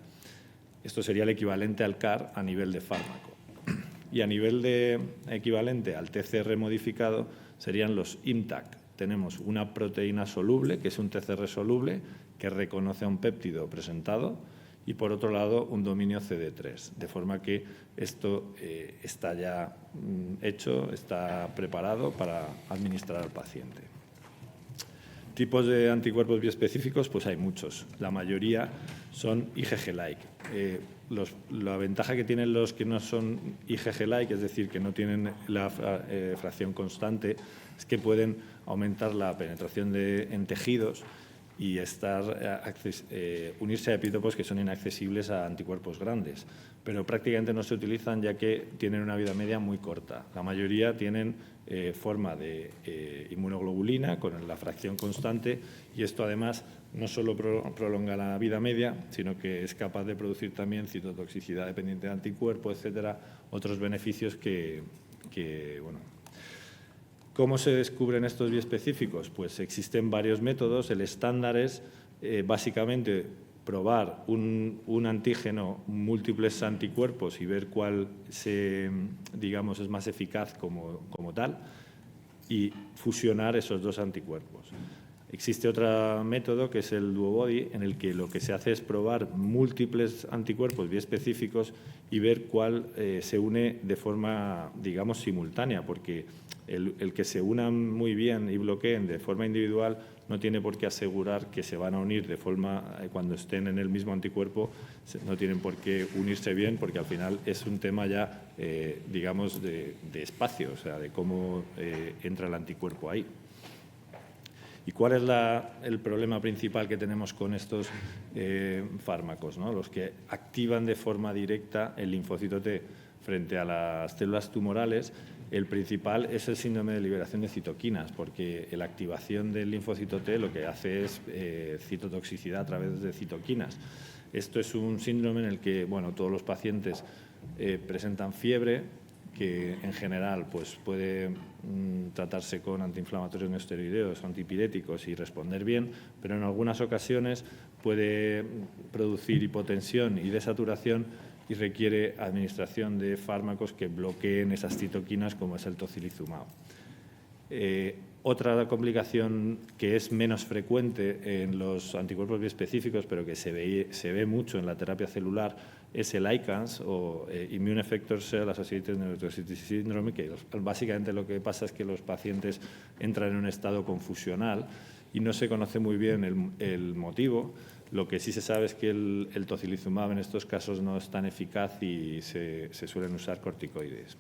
Esto sería el equivalente al CAR a nivel de fármaco. Y a nivel de equivalente al TCR modificado serían los ImmTAC. Tenemos una proteína soluble, que es un TCR soluble, que reconoce a un péptido presentado, y por otro lado un dominio CD3, de forma que esto está ya hecho, está preparado para administrar al paciente. Tipos de anticuerpos biespecíficos, pues hay muchos. La mayoría son IgG-like. La ventaja que tienen los que no son IgG-like, es decir, que no tienen la fracción constante, es que pueden aumentar la penetración en tejidos y unirse a epitopos que son inaccesibles a anticuerpos grandes. Pero prácticamente no se utilizan ya que tienen una vida media muy corta. La mayoría tienen forma de inmunoglobulina con la fracción constante y esto además no solo prolonga la vida media, sino que es capaz de producir también citotoxicidad dependiente de anticuerpo, etcétera, otros beneficios que bueno. ¿Cómo se descubren estos biespecíficos? Pues existen varios métodos. El estándar es básicamente probar un antígeno, múltiples anticuerpos y ver cuál es más eficaz como tal y fusionar esos dos anticuerpos. Existe otro método que es el DuoBody, en el que lo que se hace es probar múltiples anticuerpos biespecíficos y ver cuál se une de forma, simultánea, porque el que se unan muy bien y bloqueen de forma individual no tiene por qué asegurar que se van a unir de forma, cuando estén en el mismo anticuerpo, no tienen por qué unirse bien, porque al final es un tema ya, de espacio, o sea, de cómo entra el anticuerpo ahí. ¿Y cuál es el problema principal que tenemos con estos fármacos, ¿no? Los que activan de forma directa el linfocito T frente a las células tumorales? El principal es el síndrome de liberación de citoquinas, porque la activación del linfocito T lo que hace es citotoxicidad a través de citoquinas. Esto es un síndrome en el que todos los pacientes presentan fiebre, que en general pues, puede tratarse con antiinflamatorios no esteroideos o antipiréticos y responder bien, pero en algunas ocasiones puede producir hipotensión y desaturación y requiere administración de fármacos que bloqueen esas citoquinas, como es el tocilizumab. Otra complicación que es menos frecuente en los anticuerpos biespecíficos, pero que se ve mucho en la terapia celular, es el ICANS o Immune Effector Cell Associated Neurotoxicity Syndrome, que básicamente lo que pasa es que los pacientes entran en un estado confusional y no se conoce muy bien el motivo. Lo que sí se sabe es que el tocilizumab en estos casos no es tan eficaz y se suelen usar corticoides.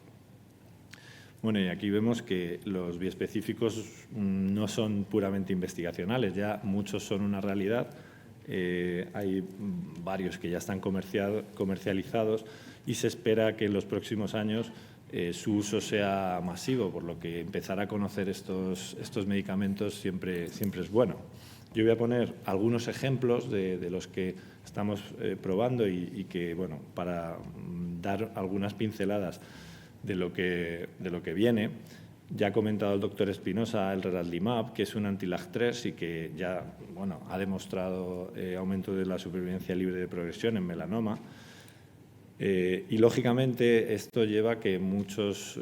Bueno, y aquí vemos que los biespecíficos no son puramente investigacionales, ya muchos son una realidad. Hay varios que ya están comercializados y se espera que en los próximos años su uso sea masivo, por lo que empezar a conocer estos medicamentos siempre es bueno. Yo voy a poner algunos ejemplos de los que estamos probando y que, para dar algunas pinceladas de lo que viene. Ya ha comentado el doctor Espinosa el relatlimab, que es un anti-LAG3 y que ya ha demostrado aumento de la supervivencia libre de progresión en melanoma. Y, lógicamente, esto lleva a que muchas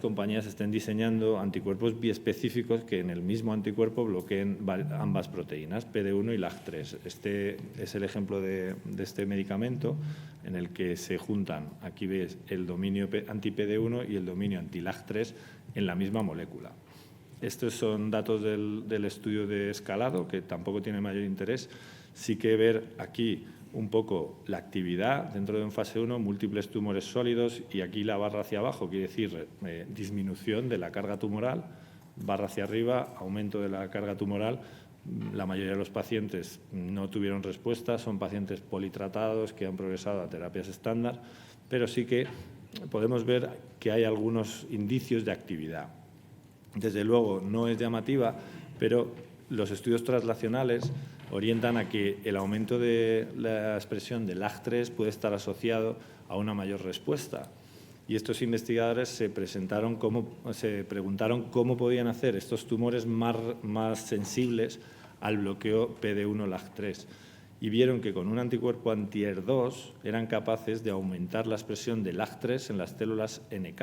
compañías estén diseñando anticuerpos biespecíficos que en el mismo anticuerpo bloqueen ambas proteínas, PD1 y LAG3. Este es el ejemplo de este medicamento en el que se juntan, aquí ves, el dominio anti-PD1 y el dominio anti-LAG3 en la misma molécula. Estos son datos del estudio de escalado, que tampoco tiene mayor interés. Sí que ver aquí un poco la actividad dentro de un fase 1, múltiples tumores sólidos, y aquí la barra hacia abajo quiere decir disminución de la carga tumoral, barra hacia arriba, aumento de la carga tumoral. La mayoría de los pacientes no tuvieron respuesta, son pacientes politratados que han progresado a terapias estándar, pero sí que podemos ver que hay algunos indicios de actividad. Desde luego no es llamativa, pero los estudios translacionales orientan a que el aumento de la expresión de LAG3 puede estar asociado a una mayor respuesta. Y estos investigadores se preguntaron cómo podían hacer estos tumores más sensibles al bloqueo PD1-LAG3. Y vieron que con un anticuerpo anti-ER2 eran capaces de aumentar la expresión de LAG3 en las células NK.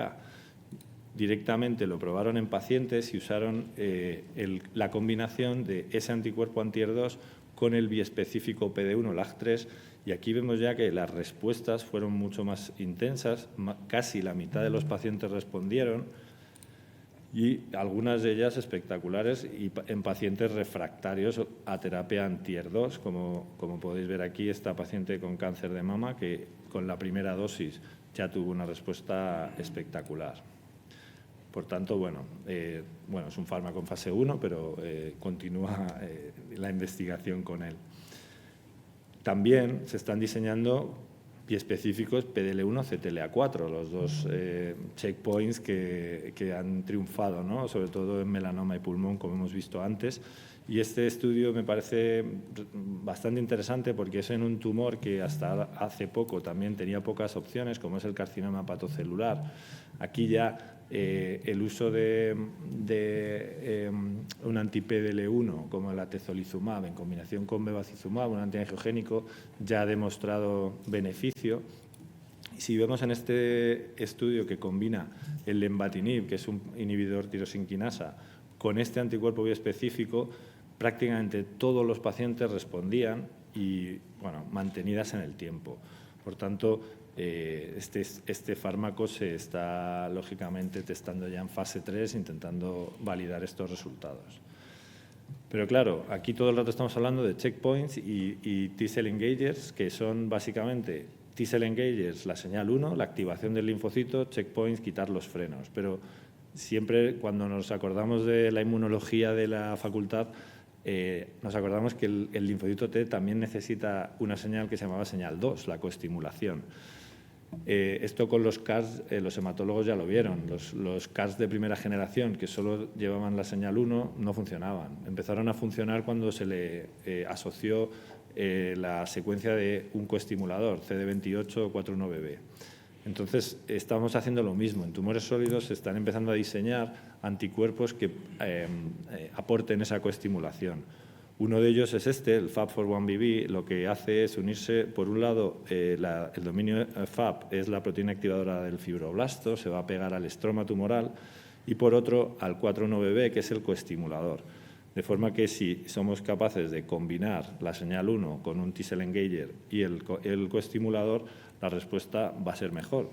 Directamente lo probaron en pacientes y usaron la combinación de ese anticuerpo anti-ER2 con el biespecífico PD1-LAG3, y aquí vemos ya que las respuestas fueron mucho más intensas, casi la mitad de los pacientes respondieron, y algunas de ellas espectaculares y en pacientes refractarios a terapia anti-ER2, como podéis ver aquí, esta paciente con cáncer de mama que con la primera dosis ya tuvo una respuesta espectacular. Por tanto, es un fármaco en fase 1, pero continúa la investigación con él. También se están diseñando biespecíficos PDL1, CTLA4, los dos checkpoints que han triunfado, ¿no? Sobre todo en melanoma y pulmón, como hemos visto antes. Y este estudio me parece bastante interesante porque es en un tumor que hasta hace poco también tenía pocas opciones, como es el carcinoma hepatocelular. Aquí ya el uso de un anti-PDL1 como el atezolizumab en combinación con bevacizumab, un antiangiogénico, ya ha demostrado beneficio. Y si vemos en este estudio que combina el lenvatinib, que es un inhibidor tirosinquinasa, con este anticuerpo biespecífico, prácticamente todos los pacientes respondían y mantenidas en el tiempo. Por tanto, este fármaco se está lógicamente testando ya en fase 3, intentando validar estos resultados. Pero claro, aquí todo el rato estamos hablando de checkpoints y T-cell engagers, que son básicamente T-cell engagers, la señal 1, la activación del linfocito, checkpoints, quitar los frenos. Pero siempre cuando nos acordamos de la inmunología de la facultad, nos acordamos que el linfocito T también necesita una señal que se llamaba señal 2, la coestimulación. Esto con los CARs, los hematólogos ya lo vieron. Los CARs de primera generación, que solo llevaban la señal 1, no funcionaban. Empezaron a funcionar cuando se le asoció la secuencia de un coestimulador, CD28 o 41BB. Entonces, estamos haciendo lo mismo. En tumores sólidos se están empezando a diseñar anticuerpos que aporten esa coestimulación. Uno de ellos es el FAP41BB. Lo que hace es unirse, por un lado, el dominio FAP es la proteína activadora del fibroblasto, se va a pegar al estroma tumoral, y por otro, al 41BB, que es el coestimulador. De forma que si somos capaces de combinar la señal 1 con un T-cell engager y el coestimulador, la respuesta va a ser mejor.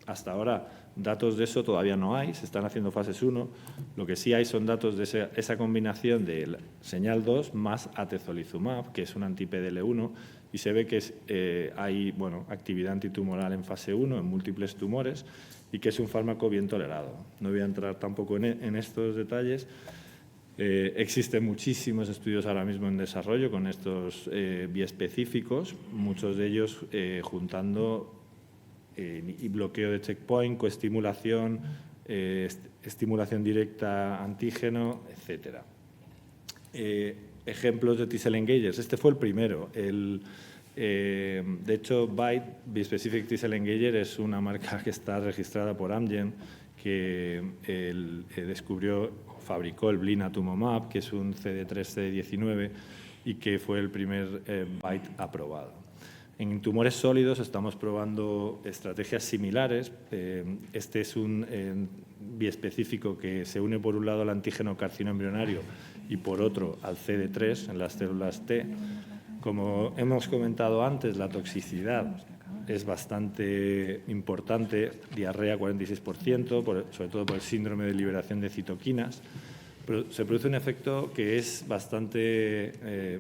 Hasta ahora, datos de eso todavía no hay, se están haciendo fases 1. Lo que sí hay son datos de esa combinación de señal 2 más atezolizumab, que es un anti-PDL1, y se ve que hay actividad antitumoral en fase 1 en múltiples tumores y que es un fármaco bien tolerado. No voy a entrar tampoco en estos detalles. Existen muchísimos estudios ahora mismo en desarrollo con estos biespecíficos, muchos de ellos juntando y bloqueo de checkpoint, coestimulación, estimulación directa antígeno, etc. Ejemplos de T-cell engagers. Este fue el primero. De hecho, BiTE, Bispecific T-cell engager, es una marca que está registrada por Amgen, que fabricó el blinatumomab, que es un CD3-CD19 y que fue el primer BiTE aprobado. En tumores sólidos estamos probando estrategias similares. Este es un biespecífico que se une por un lado al antígeno carcino embrionario y por otro al CD3 en las células T. Como hemos comentado antes, la toxicidad es bastante importante, diarrea 46%, sobre todo por el síndrome de liberación de citoquinas. Pero se produce un efecto que es bastante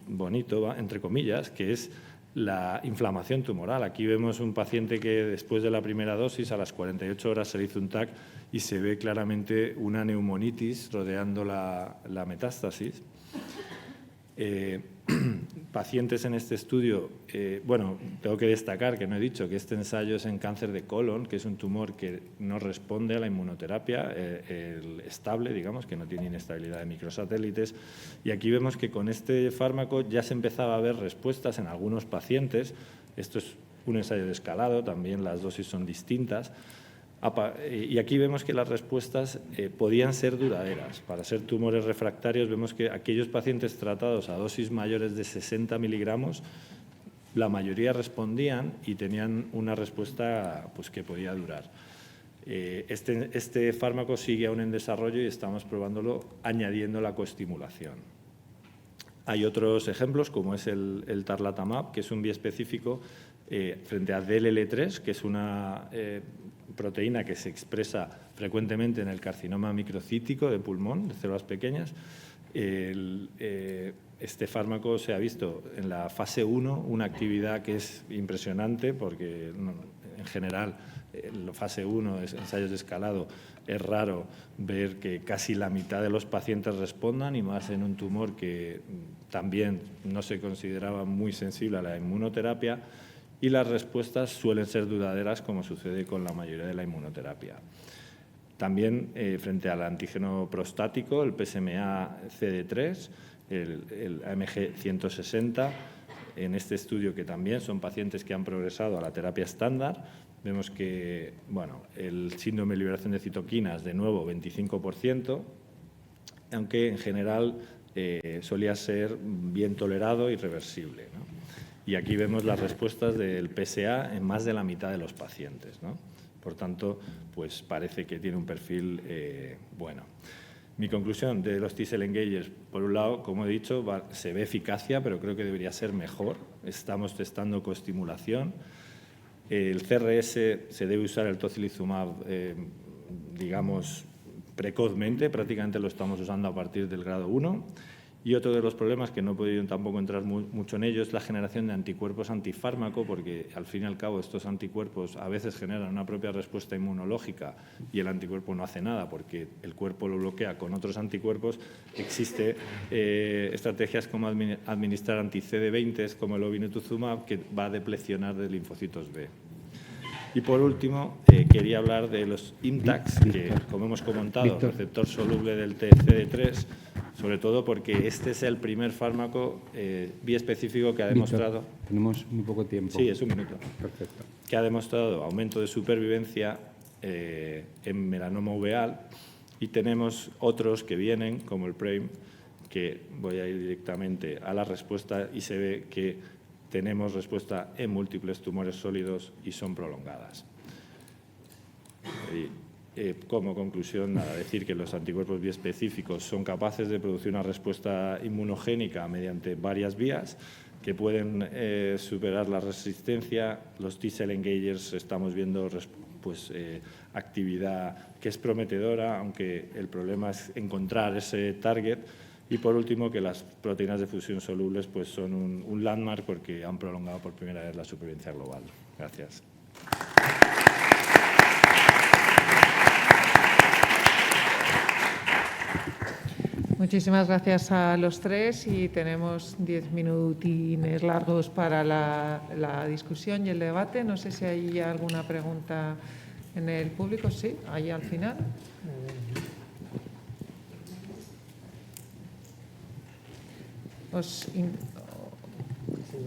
bonito, entre comillas, que es la inflamación tumoral. Aquí vemos un paciente que después de la primera dosis, a las 48 horas se le hizo un TAC y se ve claramente una neumonitis rodeando la metástasis. Pacientes en este estudio, tengo que destacar que no he dicho que este ensayo es en cáncer de colon, que es un tumor que no responde a la inmunoterapia estable, digamos, que no tiene inestabilidad de microsatélites. Y aquí vemos que con este fármaco ya se empezaba a ver respuestas en algunos pacientes. Esto es un ensayo de escalado, también las dosis son distintas. Y aquí vemos que las respuestas podían ser duraderas. Para ser tumores refractarios vemos que aquellos pacientes tratados a dosis mayores de 60 miligramos, la mayoría respondían y tenían una respuesta que podía durar. Este fármaco sigue aún en desarrollo y estamos probándolo añadiendo la coestimulación. Hay otros ejemplos, como es el tarlatamab, que es un biespecífico frente a DLL3, que es una proteína que se expresa frecuentemente en el carcinoma microcítico de pulmón, de células pequeñas. Este fármaco se ha visto en la fase 1 una actividad que es impresionante porque en general en la fase 1 de ensayos de escalado es raro ver que casi la mitad de los pacientes respondan y más en un tumor que también no se consideraba muy sensible a la inmunoterapia. Y las respuestas suelen ser duraderas, como sucede con la mayoría de la inmunoterapia. También, frente al antígeno prostático, el PSMA-CD3, el AMG 160, en este estudio, que también son pacientes que han progresado a la terapia estándar, vemos que el síndrome de liberación de citoquinas, de nuevo, 25%, aunque en general solía ser bien tolerado y reversible, ¿no? Y aquí vemos las respuestas del PSA en más de la mitad de los pacientes, ¿no? Por tanto, pues parece que tiene un perfil bueno. Mi conclusión de los T-cell engagers, por un lado, como he dicho, se ve eficacia, pero creo que debería ser mejor. Estamos testando coestimulación. El CRS se debe usar el tocilizumab, digamos, precozmente, prácticamente lo estamos usando a partir del grado 1. Y otro de los problemas, que no he podido tampoco entrar mucho en ello, es la generación de anticuerpos antifármaco, porque al fin y al cabo estos anticuerpos a veces generan una propia respuesta inmunológica y el anticuerpo no hace nada porque el cuerpo lo bloquea con otros anticuerpos. Existe estrategias como administrar anti-CD20, como el obinutuzumab, que va a deplecionar de linfocitos B. Y por último, quería hablar de los IMTACs, que como hemos comentado, receptor soluble del CD3, sobre todo porque este es el primer fármaco biespecífico que ha demostrado... Tenemos muy poco tiempo. Sí, es un minuto. Perfecto. Que ha demostrado aumento de supervivencia en melanoma uveal, y tenemos otros que vienen, como el PRAME, que voy a ir directamente a la respuesta y se ve que tenemos respuesta en múltiples tumores sólidos y son prolongadas. Como conclusión, nada, decir que los anticuerpos biespecíficos son capaces de producir una respuesta inmunogénica mediante varias vías que pueden superar la resistencia. Los T-cell engagers estamos viendo actividad que es prometedora, aunque el problema es encontrar ese target. Y por último, que las proteínas de fusión solubles pues son un landmark porque han prolongado por primera vez la supervivencia global. Gracias. Muchísimas gracias a los tres y tenemos 10 minutines largos para la discusión y el debate. No sé si hay alguna pregunta en el público. Sí, ahí al final.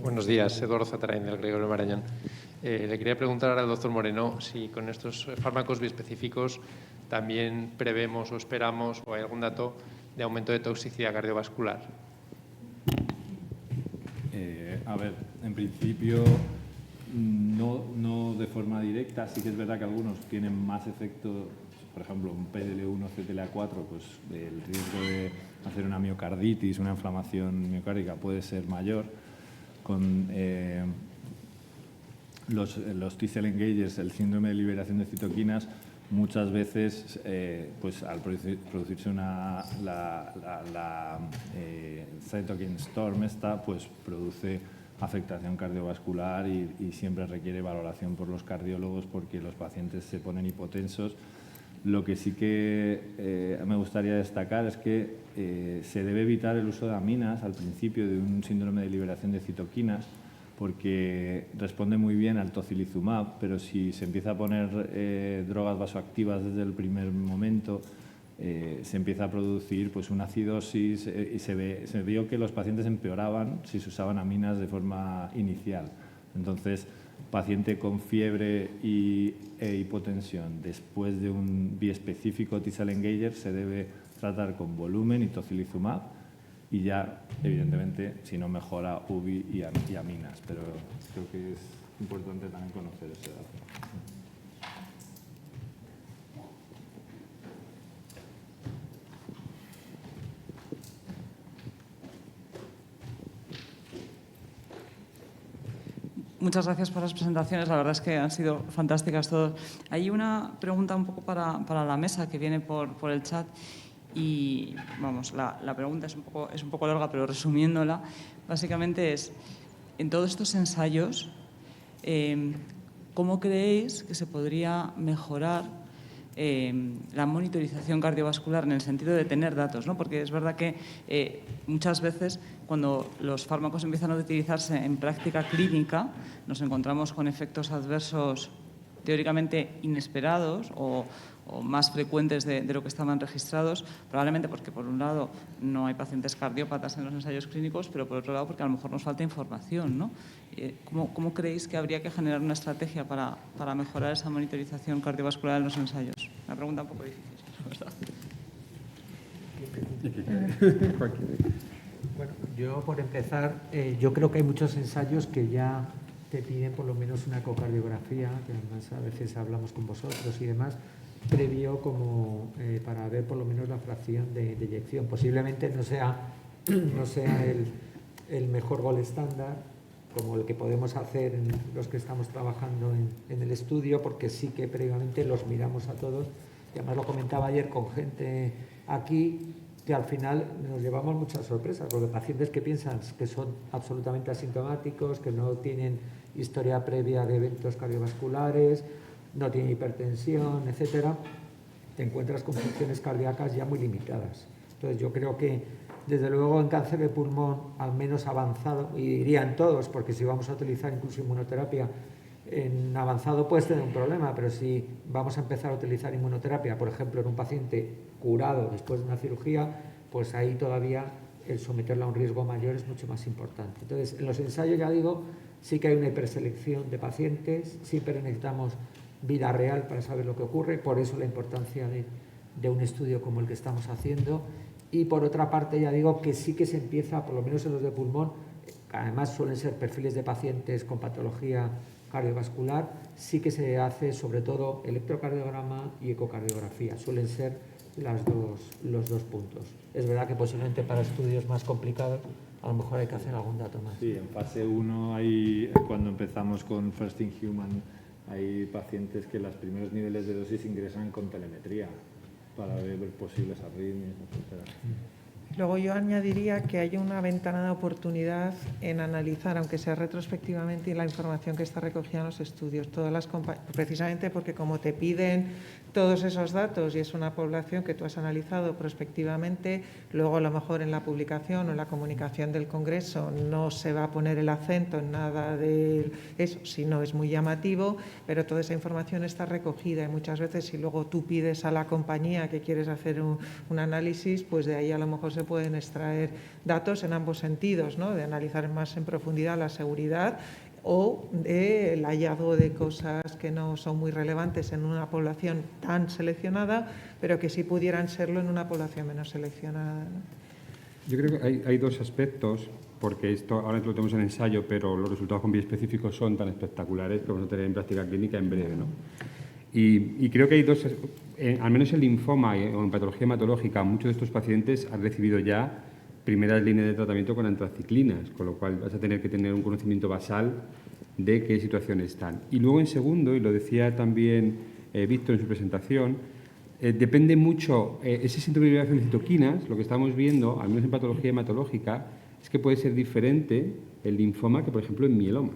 Buenos días, Eduardo Zatarain, del Gregorio Marañón. Le quería preguntar al doctor Moreno si con estos fármacos biespecíficos también prevemos o esperamos o hay algún dato de aumento de toxicidad cardiovascular. A ver, en principio no de forma directa. Sí que es verdad que algunos tienen más efecto. Por ejemplo, un PDL1, CTLA4, pues el riesgo de hacer una miocarditis, una inflamación miocárdica puede ser mayor. Con los T-cell engagers, el síndrome de liberación de citoquinas, muchas veces, pues al producirse la cytokine storm pues produce afectación cardiovascular y siempre requiere valoración por los cardiólogos porque los pacientes se ponen hipotensos. Lo que sí que me gustaría destacar es que se debe evitar el uso de aminas al principio de un síndrome de liberación de citoquinas porque responde muy bien al tocilizumab, pero si se empieza a poner drogas vasoactivas desde el primer momento, se empieza a producir pues, una acidosis y se vio que los pacientes empeoraban si se usaban aminas de forma inicial. Entonces, paciente con fiebre e hipotensión después de un biespecífico T-cell engager se debe tratar con volumen y tocilizumab y ya, evidentemente, si no mejora, UBI y aminas. Pero creo que es importante también conocer ese dato. Muchas gracias por las presentaciones, la verdad es que han sido fantásticas todas. Hay una pregunta un poco para la mesa que viene por el chat y, vamos, la pregunta es un poco larga, pero resumiéndola, básicamente es, en todos estos ensayos, ¿cómo creéis que se podría mejorar la monitorización cardiovascular en el sentido de tener datos, ¿no? Porque es verdad que muchas veces cuando los fármacos empiezan a utilizarse en práctica clínica nos encontramos con efectos adversos teóricamente inesperados o más frecuentes de lo que estaban registrados, probablemente porque por un lado no hay pacientes cardiópatas en los ensayos clínicos, pero por otro lado porque a lo mejor nos falta información, ¿no? ¿Cómo creéis que habría que generar una estrategia para mejorar esa monitorización cardiovascular en los ensayos? Una pregunta un poco difícil, ¿verdad? Bueno, yo por empezar, yo creo que hay muchos ensayos que ya te piden por lo menos una ecocardiografía, que además a veces hablamos con vosotros y demás, previo como para ver por lo menos la fracción de eyección. Posiblemente no sea el mejor gol estándar, como el que podemos hacer en los que estamos trabajando en el estudio, porque sí que previamente los miramos a todos. Y además lo comentaba ayer con gente aquí, que al final nos llevamos muchas sorpresas, porque pacientes que piensan que son absolutamente asintomáticos, que no tienen historia previa de eventos cardiovasculares, no tienen hipertensión, etcétera, te encuentras con funciones cardíacas ya muy limitadas. Entonces yo creo que desde luego en cáncer de pulmón al menos avanzado, y dirían todos, porque si vamos a utilizar incluso inmunoterapia en avanzado puedes tener un problema, pero si vamos a empezar a utilizar inmunoterapia, por ejemplo, en un paciente curado después de una cirugía, pues ahí todavía el someterlo a un riesgo mayor es mucho más importante. Entonces, en los ensayos, ya digo, sí que hay una hiperselección de pacientes, siempre necesitamos vida real para saber lo que ocurre, por eso la importancia de un estudio como el que estamos haciendo. Y por otra parte, ya digo que sí que se empieza, por lo menos en los de pulmón, además suelen ser perfiles de pacientes con patología cardiovascular, sí que se hace sobre todo electrocardiograma y ecocardiografía, suelen ser los dos puntos. Es verdad que posiblemente para estudios más complicados a lo mejor hay que hacer algún dato más. Sí, en fase 1, cuando empezamos con First in Human, hay pacientes que los primeros niveles de dosis ingresan con telemetría para ver posibles arritmias, etc. Luego yo añadiría que hay una ventana de oportunidad en analizar, aunque sea retrospectivamente, la información que está recogida en los estudios, precisamente porque como te piden todos esos datos y es una población que tú has analizado prospectivamente, luego a lo mejor en la publicación o en la comunicación del Congreso no se va a poner el acento en nada de eso, si no es muy llamativo, pero toda esa información está recogida y muchas veces si luego tú pides a la compañía que quieres hacer un análisis, pues de ahí a lo mejor se pueden extraer datos en ambos sentidos, ¿no? De analizar más en profundidad la seguridad o el hallazgo de cosas que no son muy relevantes en una población tan seleccionada, pero que sí pudieran serlo en una población menos seleccionada, ¿no? Yo creo que hay dos aspectos, porque esto ahora lo tenemos en ensayo, pero los resultados con biespecíficos son tan espectaculares que vamos a tener en práctica clínica en breve, ¿no? Y creo que hay dos, al menos en linfoma o en patología hematológica, muchos de estos pacientes han recibido ya primeras líneas de tratamiento con antraciclinas, con lo cual vas a tener que tener un conocimiento basal de qué situación están. Y luego en segundo, y lo decía también Víctor en su presentación, depende mucho, ese síndrome de liberación de citoquinas, lo que estamos viendo, al menos en patología hematológica, es que puede ser diferente el linfoma que, por ejemplo, en mieloma.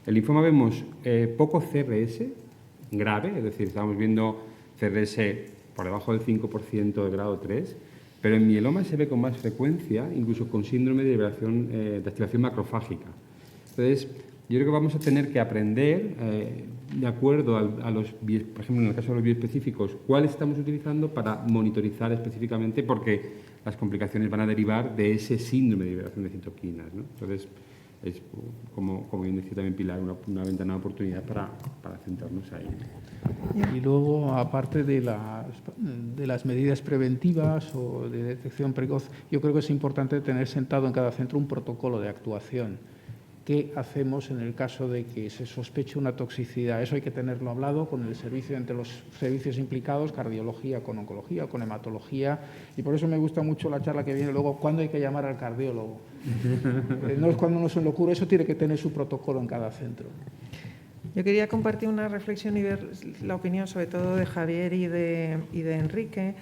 En linfoma vemos poco CRS grave, es decir, estamos viendo CRS por debajo del 5% de grado 3, pero en mieloma se ve con más frecuencia, incluso con síndrome de liberación de activación macrofágica. Entonces, yo creo que vamos a tener que aprender, de acuerdo a los, por ejemplo, en el caso de los bioespecíficos, cuáles estamos utilizando para monitorizar específicamente, porque las complicaciones van a derivar de ese síndrome de liberación de citoquinas, ¿no? Entonces, es, como bien decía también Pilar, una ventana de oportunidad para centrarnos ahí. Y luego, aparte de las medidas preventivas o de detección precoz, yo creo que es importante tener sentado en cada centro un protocolo de actuación. ¿Qué hacemos en el caso de que se sospeche una toxicidad? Eso hay que tenerlo hablado con el servicio, entre los servicios implicados, cardiología con oncología, con hematología, y por eso me gusta mucho la charla que viene luego, ¿cuándo hay que llamar al cardiólogo? No es cuando uno se le ocurre, eso tiene que tener su protocolo en cada centro. Yo quería compartir una reflexión y ver la opinión sobre todo de Javier y de Enrique,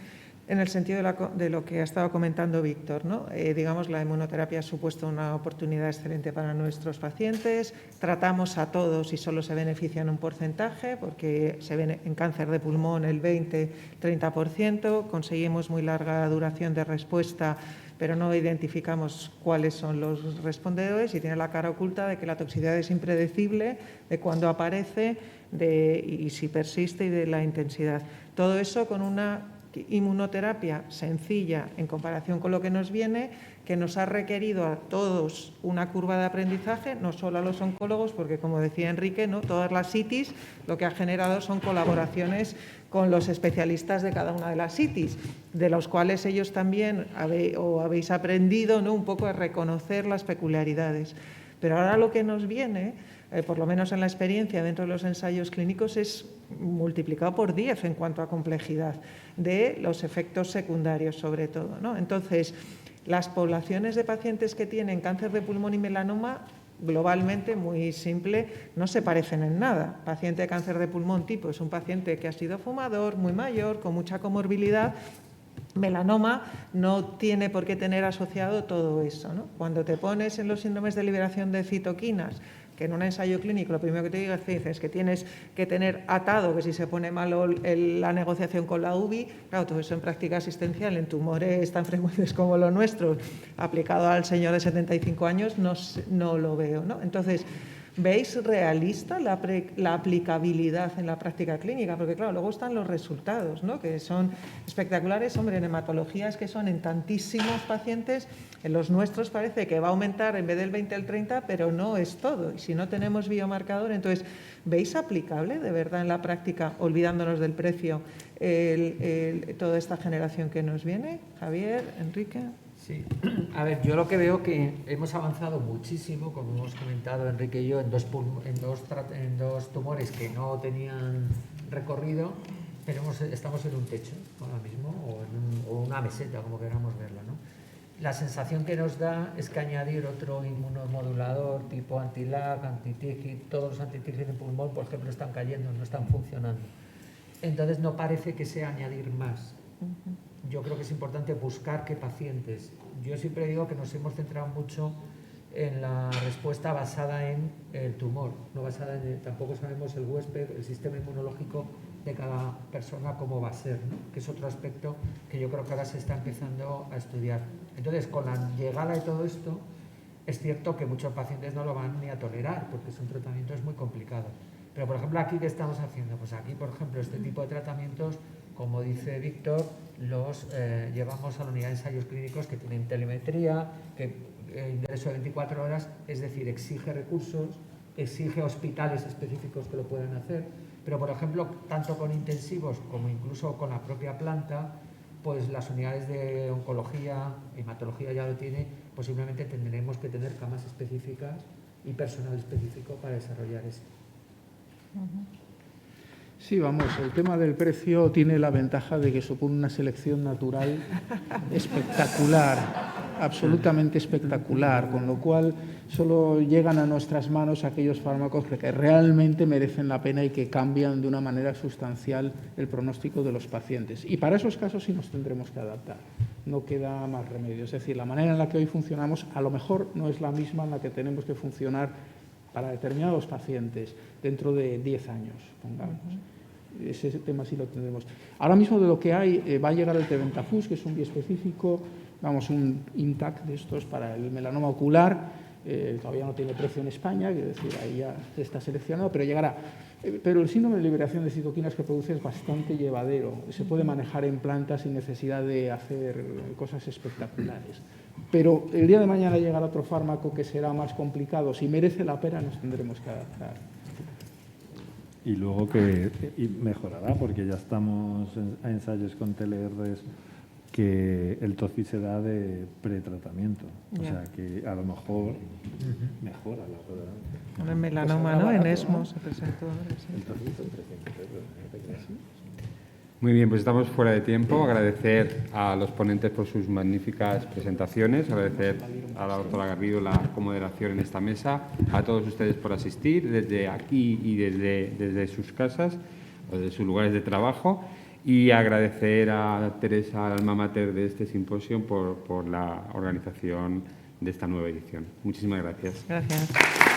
en el sentido de lo que ha estado comentando Víctor, ¿no? Digamos, la inmunoterapia ha supuesto una oportunidad excelente para nuestros pacientes. Tratamos a todos y solo se benefician un porcentaje, porque se ven en cáncer de pulmón el 20-30%. Conseguimos muy larga duración de respuesta, pero no identificamos cuáles son los respondedores y tiene la cara oculta de que la toxicidad es impredecible, de cuándo aparece y si persiste y de la intensidad. Todo eso con una inmunoterapia sencilla en comparación con lo que nos viene, que nos ha requerido a todos una curva de aprendizaje, no solo a los oncólogos, porque como decía Enrique, ¿no? Todas las ITIs lo que ha generado son colaboraciones con los especialistas de cada una de las ITIs, de los cuales ellos también habéis aprendido, ¿no? Un poco a reconocer las peculiaridades. Pero ahora lo que nos viene, por lo menos en la experiencia dentro de los ensayos clínicos, es multiplicado por 10 en cuanto a complejidad de los efectos secundarios sobre todo, ¿no? Entonces, las poblaciones de pacientes que tienen cáncer de pulmón y melanoma, globalmente, muy simple, no se parecen en nada. Paciente de cáncer de pulmón tipo es un paciente que ha sido fumador, muy mayor, con mucha comorbilidad, melanoma no tiene por qué tener asociado todo eso, ¿no? Cuando te pones en los síndromes de liberación de citoquinas, que en un ensayo clínico lo primero que te dices es que tienes que tener atado, que si se pone malo la negociación con la UBI, claro, todo eso en práctica asistencial, en tumores tan frecuentes como los nuestros, aplicado al señor de 75 años, no lo veo, ¿no? Entonces, ¿veis realista la aplicabilidad en la práctica clínica? Porque, claro, luego están los resultados, ¿no? Que son espectaculares. Hombre, en hematologías que son en tantísimos pacientes, en los nuestros parece que va a aumentar en vez del 20 al 30, pero no es todo. Y si no tenemos biomarcador, entonces, ¿veis aplicable de verdad en la práctica, olvidándonos del precio, toda esta generación que nos viene? Javier, Enrique. Sí, a ver, yo lo que veo que hemos avanzado muchísimo, como hemos comentado Enrique y yo, en dos tumores que no tenían recorrido, pero estamos en un techo ahora mismo, o una meseta, como queramos verlo, ¿no? La sensación que nos da es que añadir otro inmunomodulador tipo anti-LAG, anti-TIGIT, todos los anti-TIGIT en pulmón, por ejemplo, están cayendo, no están funcionando. Entonces no parece que sea añadir más. Yo creo que es importante buscar qué pacientes. Yo siempre digo que nos hemos centrado mucho en la respuesta basada en el tumor, no basada en tampoco sabemos el huésped, el sistema inmunológico de cada persona cómo va a ser, ¿no? Que es otro aspecto que yo creo que ahora se está empezando a estudiar. Entonces, con la llegada de todo esto, es cierto que muchos pacientes no lo van ni a tolerar, porque es un tratamiento muy complicado. Pero, por ejemplo, aquí, ¿qué estamos haciendo? Pues aquí, por ejemplo, este tipo de tratamientos, como dice Víctor, los llevamos a la unidad de ensayos clínicos que tienen telemetría, que ingreso de 24 horas, es decir, exige recursos, exige hospitales específicos que lo puedan hacer, pero por ejemplo, tanto con intensivos como incluso con la propia planta, pues las unidades de oncología, hematología ya lo tiene, posiblemente tendremos que tener camas específicas y personal específico para desarrollar esto. Sí, vamos, el tema del precio tiene la ventaja de que supone una selección natural espectacular, absolutamente espectacular, con lo cual solo llegan a nuestras manos aquellos fármacos que realmente merecen la pena y que cambian de una manera sustancial el pronóstico de los pacientes. Y para esos casos sí nos tendremos que adaptar, no queda más remedio. Es decir, la manera en la que hoy funcionamos a lo mejor no es la misma en la que tenemos que funcionar para determinados pacientes dentro de 10 años, pongamos. Ese tema sí lo tendremos. Ahora mismo de lo que hay, va a llegar el Tebentafus, que es un biespecífico, vamos, un INTAC de estos para el melanoma ocular. Todavía no tiene precio en España, quiero decir, ahí ya está seleccionado, pero llegará. Pero el síndrome de liberación de citoquinas que produce es bastante llevadero. Se puede manejar en plantas sin necesidad de hacer cosas espectaculares. Pero el día de mañana llegará otro fármaco que será más complicado. Si merece la pena, nos tendremos que adaptar. Y luego que mejorará, porque ya estamos a ensayos con TLRs que el TOCI se da de pretratamiento. O sea, que a lo mejor mejora la tolerancia. En melanoma, ¿no? En ESMO se presentó. El TOCI son 300 euros, ¿no te creas? Muy bien, pues estamos fuera de tiempo. Agradecer a los ponentes por sus magníficas presentaciones, agradecer a la doctora Garrido la comoderación en esta mesa, a todos ustedes por asistir desde aquí y desde sus casas o desde sus lugares de trabajo, y agradecer a Teresa, alma mater de este simposio, por la organización de esta nueva edición. Muchísimas gracias. Gracias.